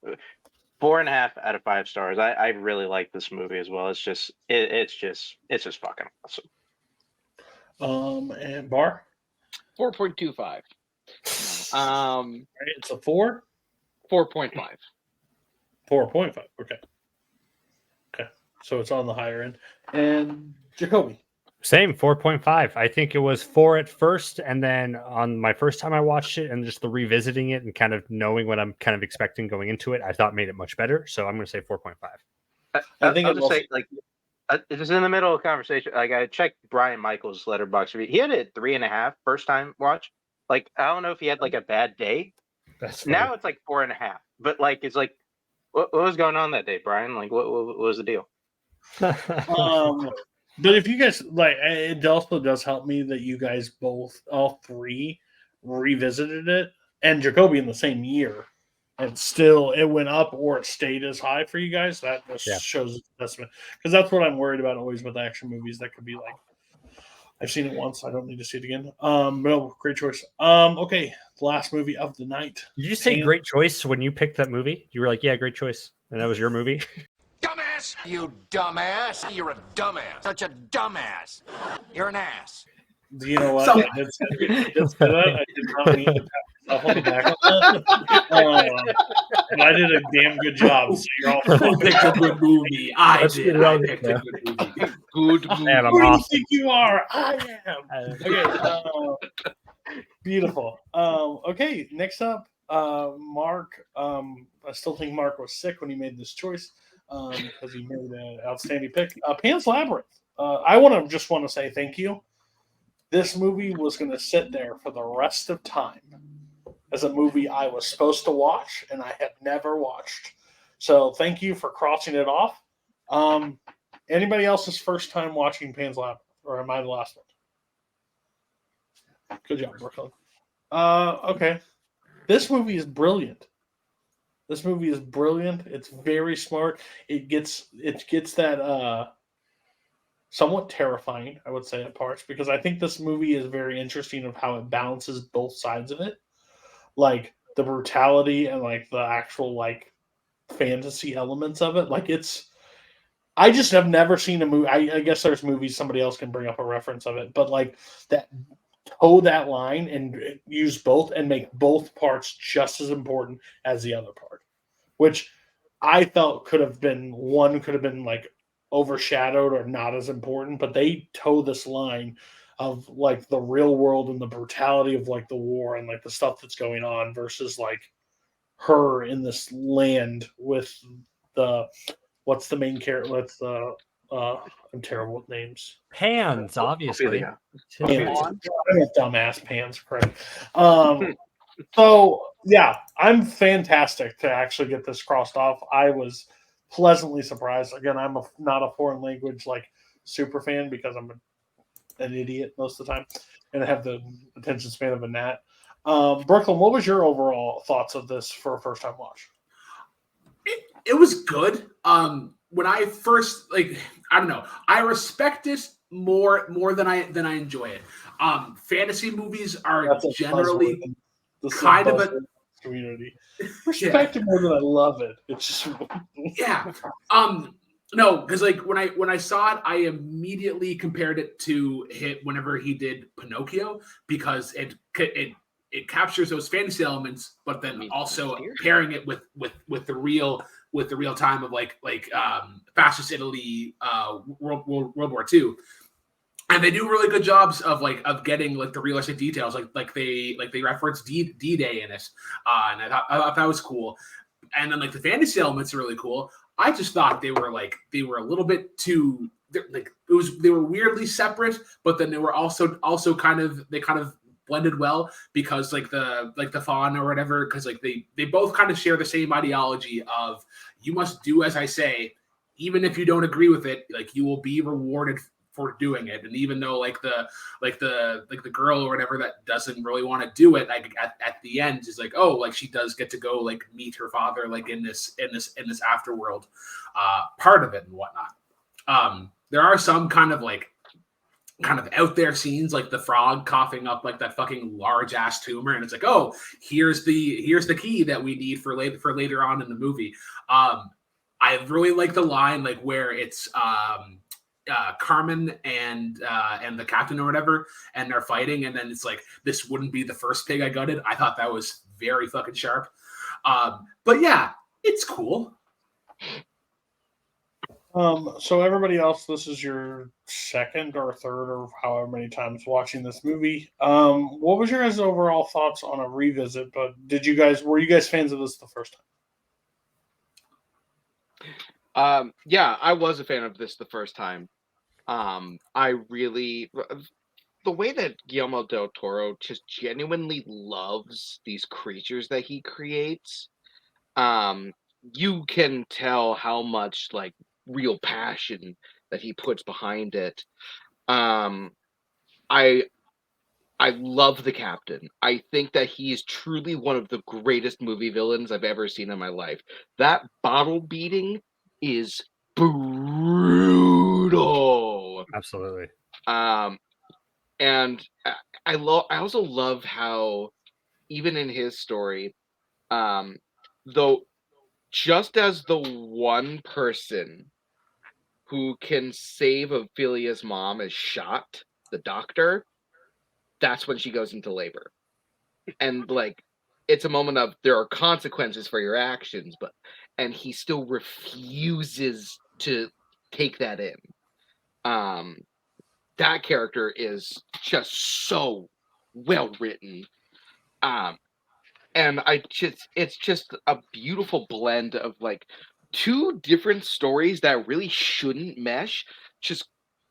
4.5 out of 5 stars. I really like this movie as well. It's just fucking awesome. And Bar 4.25. It's a 4. 4.5. 4.5. Okay. So it's on the higher end. And Jacoby. Same 4.5. I think it was 4 at first, and then on my first time I watched it, and just the revisiting it and kind of knowing what I'm kind of expecting going into it, I thought made it much better. So I'm going to say 4.5. I think I'll just say like just in the middle of the conversation. Like I checked Brian Michaels' Letterboxd review. He had it 3.5 first time watch. Like I don't know if he had like a bad day. Now it's like 4.5. But like it's like what was going on that day, Brian? Like what was the deal? But if you guys like, it also does help me that you guys all three, revisited it, and Jacoby in the same year, and still it went up or it stayed as high for you guys. That just shows investment, because that's what I'm worried about always with action movies. That could be like, I've seen it once, I don't need to see it again. No, great choice. Okay, last movie of the night. Did you say great choice when you picked that movie? You were like, yeah, great choice, and that was your movie. dumbass! You dumbass! You're a dumbass. Such a dumbass. You're an ass. Do you know what? So- I did say that. I did not mean to pat myself on the back on that. But I did a damn good job. So you're all Who picked a good movie? I Let's did. get it I on picked a good movie. Good movie. Man, I'm Who do you awesome. think you are? I am. Okay. Beautiful. Okay. Next up, Mark. I still think Mark was sick when he made this choice because he made an outstanding pick. Pan's Labyrinth. I just want to say thank you. This movie was going to sit there for the rest of time as a movie I was supposed to watch and I have never watched. So thank you for crossing it off. Anybody else's first time watching Pan's Labyrinth, or am I the last one? Good job, Brooklyn. Okay. This movie is brilliant. It's very smart. It gets that somewhat terrifying, I would say, at parts, because I think this movie is very interesting of how it balances both sides of it, like the brutality and like the actual like fantasy elements of it. Like I just have never seen a movie. I guess there's movies somebody else can bring up a reference of it, but like that toe that line and use both and make both parts just as important as the other part, which I felt could have been like overshadowed or not as important, but they toe this line of like the real world and the brutality of like the war and like the stuff that's going on versus like her in this land with the what's the main character? What's the I'm terrible with names. Pans, obviously. Ophelia. Pans. I'm a dumbass. Pans, correct. So yeah, I'm fantastic to actually get this crossed off. I was pleasantly surprised. Again, I'm not a foreign language like super fan because I'm an idiot most of the time, and I have the attention span of a gnat. Brooklyn, what was your overall thoughts of this for a first time watch? It was good. When I first I don't know, I respect it more than I enjoy it. Fantasy movies are generally kind of a community. Respect it more than I love it. It's just yeah. No, because like when I saw it, I immediately compared it to whenever he did Pinocchio, because it captures those fantasy elements, but then also pairing it with the real time of like fascist Italy, World War II. And they do really good jobs of getting like the realistic details, like they reference D-Day in it, and I thought that was cool. And then like the fantasy elements are really cool. I just thought they were a little bit too they were weirdly separate, but then they were also kind of blended well because like the fawn or whatever, because like they both kind of share the same ideology of you must do as I say, even if you don't agree with it, like you will be rewarded for doing it. And even though like the girl or whatever that doesn't really want to do it, like at the end is like, oh, like she does get to go like meet her father like in this afterworld part of it and whatnot. There are some kind of out there scenes, like the frog coughing up like that fucking large ass tumor, and it's like, oh, here's the key that we need for later on in the movie. I really like the line like where it's Carmen and the captain or whatever, and they're fighting, and then it's like, this wouldn't be the first pig I gutted. I thought that was very fucking sharp. But yeah, it's cool. So everybody else, this is your second or third or however many times watching this movie. What was your guys' overall thoughts on a revisit? But were you guys fans of this the first time? Yeah, I was a fan of this the first time. I really, the way that Guillermo del Toro just genuinely loves these creatures that he creates, you can tell how much like real passion that he puts behind it. I love the captain. I think that he is truly one of the greatest movie villains I've ever seen in my life. That bottle beating is brutal. Absolutely. And I also love how even in his story, though, just as the one person who can save Ophelia's mom is shot, the doctor, that's when she goes into labor. And like, it's a moment of there are consequences for your actions, and he still refuses to take that in. That character is just so well written. And it's just a beautiful blend of like two different stories that really shouldn't mesh, just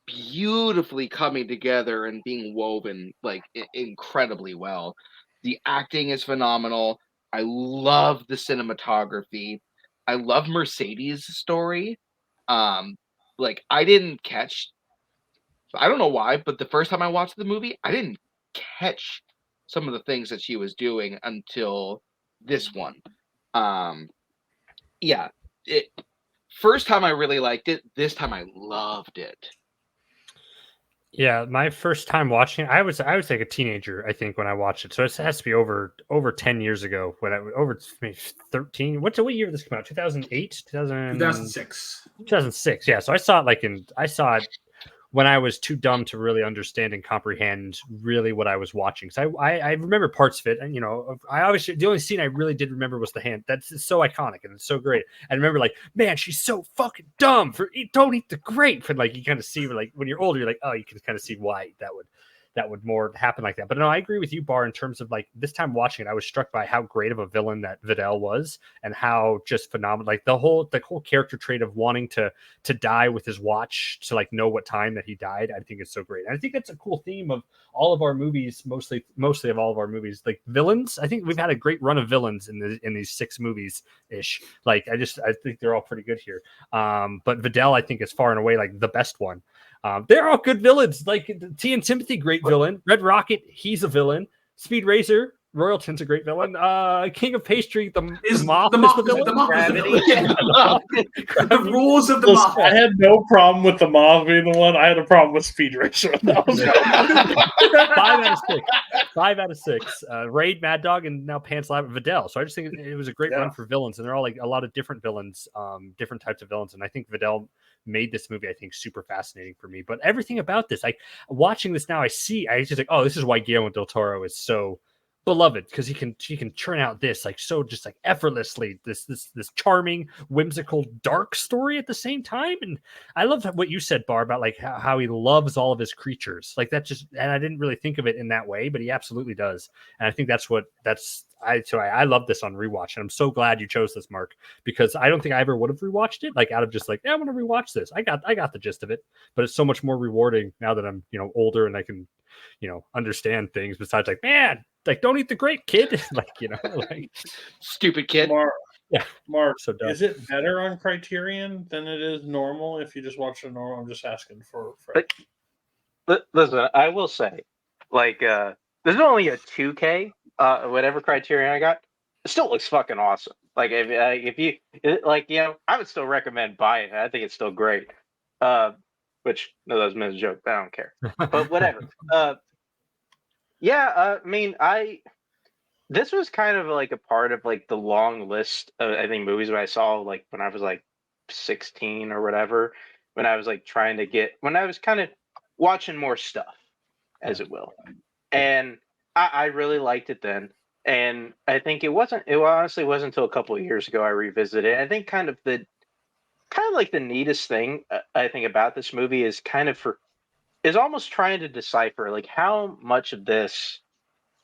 beautifully coming together and being woven like incredibly well. The acting is phenomenal. I love the cinematography. I love Mercedes' story. Like I didn't catch, I don't know why, but the first time I watched the movie, I didn't catch some of the things that she was doing until this one. Yeah, it first time I really liked it. This time I loved it. Yeah, my first time watching it, I was like a teenager, I think, when I watched it. So it has to be over 10 years ago. Over maybe 13. What year did this come out? 2008, 2006. 2006. Yeah. So I saw it when I was too dumb to really understand and comprehend really what I was watching. So I remember parts of it, and I obviously the only scene I really did remember was the hand. That's so iconic and it's so great. I remember like, man, she's so fucking dumb don't eat the grape. And like you kind of see like when you're older, you're like, oh, you can kind of see why that would more happen like that. But no, I agree with you, Bar, in terms of like this time watching it, I was struck by how great of a villain that Vidal was and how just phenomenal, like the whole character trait of wanting to die with his watch to like know what time that he died. I think it's so great. And I think that's a cool theme of all of our movies, mostly of all of our movies, like villains. I think we've had a great run of villains in these 6 movies ish. Like I think they're all pretty good here. But Vidal, I think, is far and away like the best one. They're all good villains. Like T and Sympathy, great villain. Red Rocket, he's a villain. Speed Racer, Royalton's a great villain. King of Pastry, the Moth is the villain. The Moth Gravity. is the villain. The rules of the Moth. I had no problem with the Moth being the one. I had a problem with Speed Racer. That was 5 out of 6. 5 out of 6. Raid, Mad Dog, and now Pants Labyrinth, Vidal. So I just think it was a great run for villains, and they're all like a lot of different villains, different types of villains. And I think Vidal made this movie, I think, super fascinating for me. But everything about this, like watching this now, I just like, oh, this is why Guillermo del Toro is so beloved, because he can churn out this like so just like effortlessly this charming, whimsical, dark story at the same time. And I love what you said, Bar, about like how he loves all of his creatures. Like that just, and I didn't really think of it in that way, but he absolutely does. And I think I love this on rewatch, and I'm so glad you chose this, Mark, because I don't think I ever would have rewatched it like out of just like, yeah, I'm gonna rewatch this. I got the gist of it, but it's so much more rewarding now that I'm older and I can understand things besides like, man, like don't eat the grape, kid. like like stupid kid. Mark, so dumb. Is it better on Criterion than it is normal if you just watch it normal? I'm just asking for Listen, I will say, like, there's only a 2K, whatever Criterion I got. It still looks fucking awesome. Like, if you like, I would still recommend buying it. I think it's still great. Which no, that was a joke. I don't care. But whatever. I mean, this was kind of like a part of like the long list of, I think, movies that I saw like when I was like 16 or whatever, when I was like when I was kind of watching more stuff, as it will. And I really liked it then. And I think it honestly wasn't until a couple of years ago I revisited it. I think kind of like the neatest thing I think about this movie is is almost trying to decipher like how much of this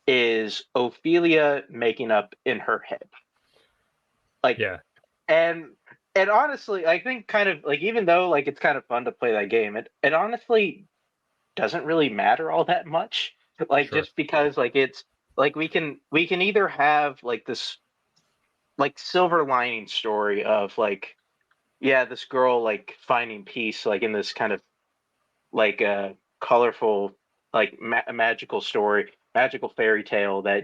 is Ophelia making up in her head. Like, yeah. And honestly, I think kind of like, even though like it's kind of fun to play that game, it honestly doesn't really matter all that much. Like, Sure. Just because like it's like we can either have like this like silver lining story of like, yeah, this girl like finding peace like in this kind of like a colorful like magical story, magical fairy tale that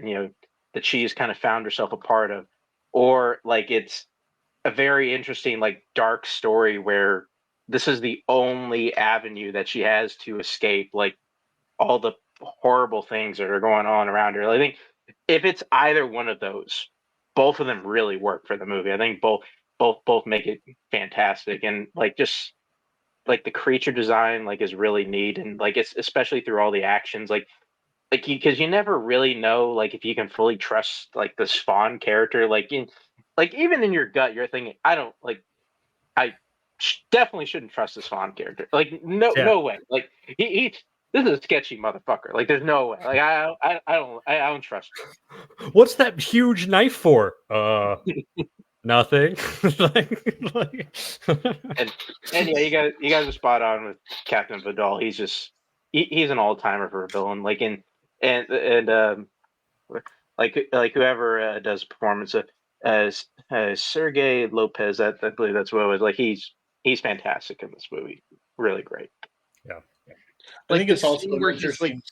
that she's kind of found herself a part of, or like it's a very interesting like dark story where this is the only avenue that she has to escape like all the horrible things that are going on around her. I think if it's either one of those, both of them really work for the movie. I think both make it fantastic, and like just like the creature design like is really neat, and like it's especially through all the actions like because you never really know like if you can fully trust like the Spawn character like even in your gut you're thinking I don't like I definitely shouldn't trust the Spawn character, like no way, like he this is a sketchy motherfucker, like there's no way, like I don't trust him. What's that huge knife for? Nothing. and yeah, you guys are spot on with Captain Vidal. He's just he's an all timer for a villain. Like like whoever does performance as Sergey Lopez, I believe that's what it was. Like he's fantastic in this movie. Really great. Yeah. I think it's also where he's like interesting.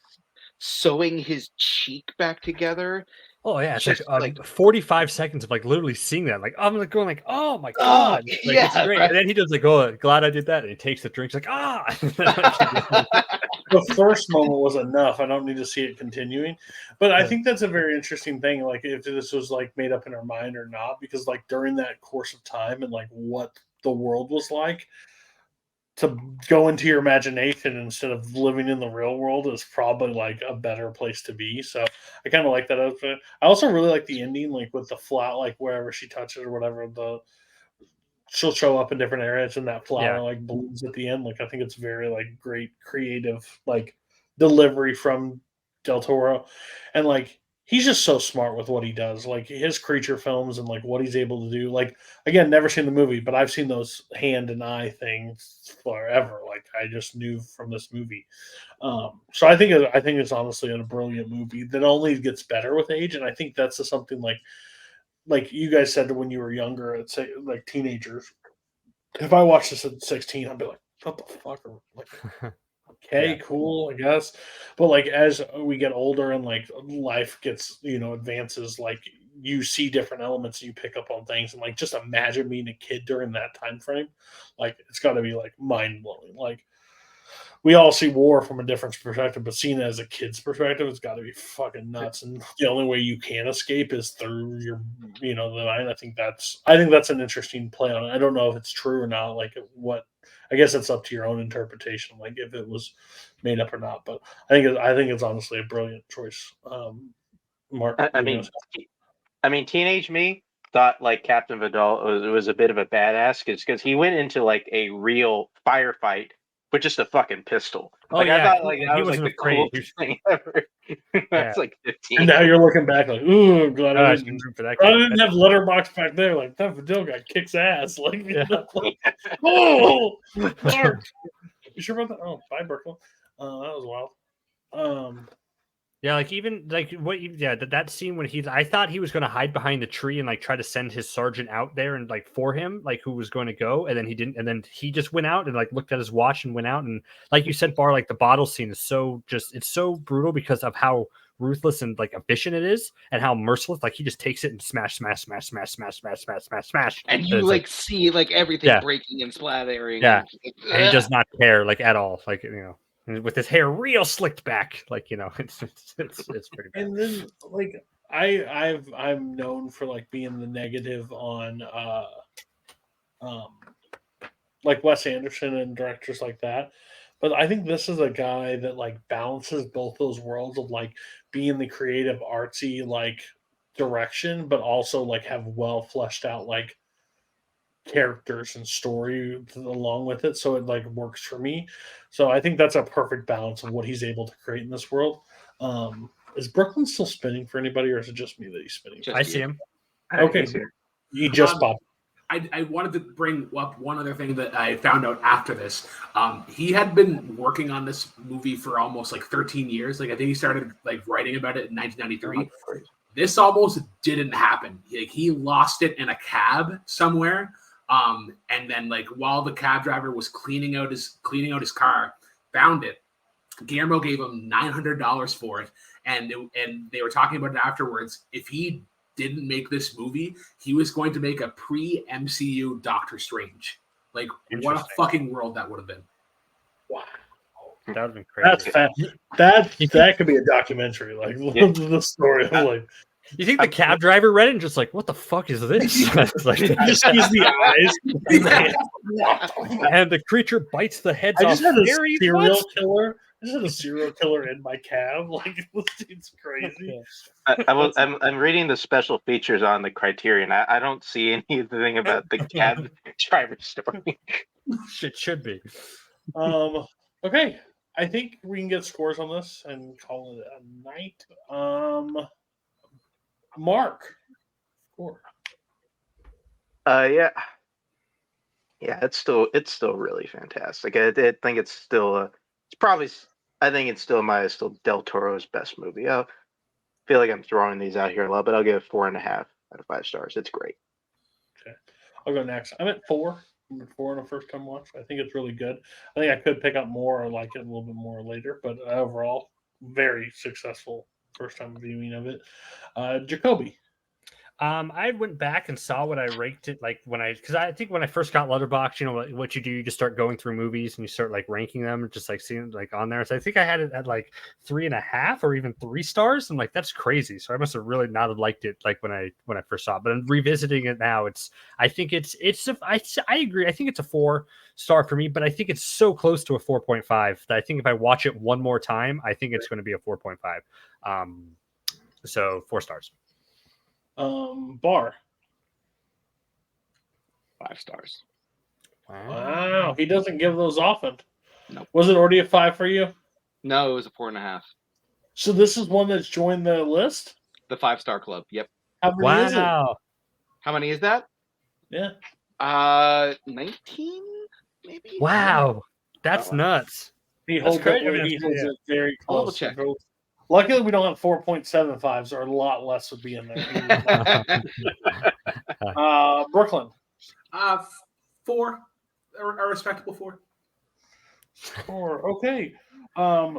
sewing his cheek back together. Oh yeah, it's Just, like 45 seconds of like literally seeing that. Like I'm like going like, oh my god, like, yeah, it's great. right. And then he does like, oh, glad I did that. And he takes the drinks like, ah. The first moment was enough. I don't need to see it continuing. But I think that's a very interesting thing. Like if this was like made up in her mind or not, because like during that course of time and like what the world was like, to go into your imagination instead of living in the real world is probably like a better place to be. So I kind of like that outfit. I also really like the ending, like with the flower, like wherever she touches or whatever, she'll show up in different areas and that flower like blooms at the end. Like I think it's very like great creative like delivery from Del Toro, and like he's just so smart with what he does. Like his creature films and like what he's able to do. Like again, never seen the movie, but I've seen those hand and eye things forever. Like I just knew from this movie. So I think it's honestly a brilliant movie that only gets better with age, and I think that's something like you guys said when you were younger, at say like teenagers. If I watched this at 16, I'd be like, "What the fuck?" Like, okay, cool, I guess. But like as we get older and like life gets advances, like you see different elements and you pick up on things, and like just imagine being a kid during that time frame. Like it's got to be like mind blowing. Like we all see war from a different perspective, but seeing it as a kid's perspective, it's got to be fucking nuts. And the only way you can escape is through your, the mind. I think that's an interesting play on it. I don't know if it's true or not. Like I guess it's up to your own interpretation, like if it was made up or not. But I think it's honestly a brilliant choice. Mark, I mean, teenage me thought like Captain Vidal was a bit of a badass because he went into like a real firefight with just a fucking pistol. Oh, like yeah. I thought like that was like wasn't the afraid. coolest thing ever. That's like 15. And now you're looking back like, ooh, I'm glad I didn't. For that I didn't have Letterbox back there. Like that Vidal guy kicks ass. Like, oh, Mark. You sure about that? Oh, bye, Burkle. That was wild. Yeah, like even like that scene when I thought he was going to hide behind the tree and like try to send his sergeant out there and like for him, like who was going to go, and then he didn't, and then he just went out and like looked at his watch and went out, and like you said, Bar, like the bottle scene is it's so brutal because of how ruthless and like efficient it is and how merciless. Like he just takes it and smash, and you like see like everything breaking and splattering. Yeah, and he does not care like at all. Like with his hair real slicked back, like it's pretty bad. And then like I'm known for like being the negative on like Wes Anderson and directors like that, but I think this is a guy that like balances both those worlds of like being the creative artsy like direction, but also like have well fleshed out like characters and story along with it, so it like works for me. So I think that's a perfect balance of what he's able to create in this world. Is Brooklyn still spinning for anybody, or is it just me that he's spinning? I see him. Okay, he just popped. I wanted to bring up one other thing that I found out after this. He had been working on this movie for almost like 13 years. Like I think he started like writing about it in 1993. This almost didn't happen. Like he lost it in a cab somewhere. And then like while the cab driver was cleaning out his car, found it. Guillermo gave him $900 for it, and they were talking about it afterwards. If he didn't make this movie, he was going to make a pre-MCU Doctor Strange. Like what a fucking world that would have been. Wow. That would have been crazy. That could be a documentary, like the story of like You think the cab driver read it and just like, what the fuck is this? It's like, You just use the eyes. and the creature bites the heads I off just had a fairy serial butts? killer. I just had a serial killer in my cab. Like this dude's crazy. I'm reading the special features on the Criterion. I don't see anything about the cab driver story. It should be. Okay. I think we can get scores on this and call it a night. Mark. Score. Yeah, it's still really fantastic. I think it's still I think it's still Del Toro's best movie. I feel like I'm throwing these out here a lot, but I'll give it 4.5 out of 5 stars. It's great. Okay. I'll go next. I'm at 4. I'm at 4 on a first time watch. I think it's really good. I think I could pick up more or like it a little bit more later, but overall, very successful first time viewing of it. Jacoby. I went back and saw what I ranked it like because I think when I first got Letterboxd, you know what you do, you just start going through movies and you start like ranking them, just like seeing like on there. So I think I had it at like 3.5 or even 3 stars. I'm like, that's crazy. So I must have really not have liked it like when I first saw it. But I'm revisiting it now. I agree. I think it's a 4-star for me, but I think it's so close to a 4.5 that I think if I watch it one more time, I think it's going to be a 4.5. So 4 stars. Bar. 5 stars. Wow, he doesn't give those often. Nope. Was it already a 5 for you? No, it was a 4.5. So this is one that's joined the list. The 5-star club. Yep. How many is it? Wow. How many is that? Yeah. 19 maybe. Wow. That's nuts. He That's holds crazy. it very I'll double close. check. Luckily, we don't have 4.75s, or a lot less would be in there. Brooklyn. 4. A respectable 4. 4. Okay.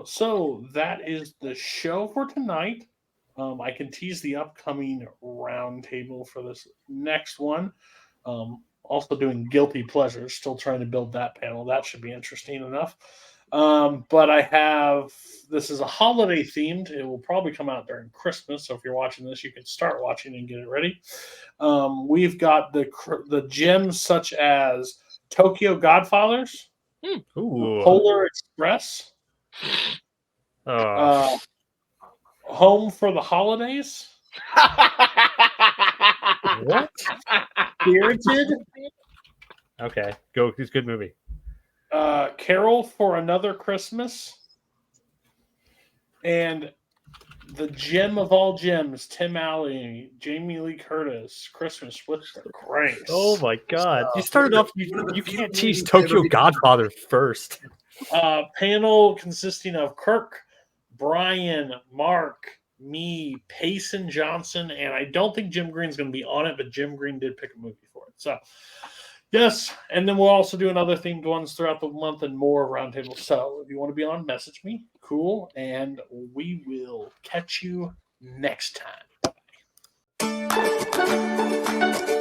So that is the show for tonight. I can tease the upcoming roundtable for this next one. Also doing guilty pleasures, still trying to build that panel. That should be interesting enough. But this is a holiday themed. It will probably come out during Christmas. So if you're watching this, you can start watching and get it ready. We've got the gems such as Tokyo Godfathers, Polar Express, Home for the Holidays. What? Spirited. Okay, go. It's a good movie. Carol for Another Christmas, and the gem of all gems, Tim Allen, Jamie Lee Curtis, Christmas with the Cranks. Oh my God! You started off. You can't tease Tokyo Godfather first. Panel consisting of Kirk, Brian, Mark, me, Payson Johnson, and I don't think Jim Green's going to be on it, but Jim Green did pick a movie for it. So. Yes, and then we'll also do another themed ones throughout the month and more roundtables. So if you want to be on, message me. Cool, and we will catch you next time. Bye.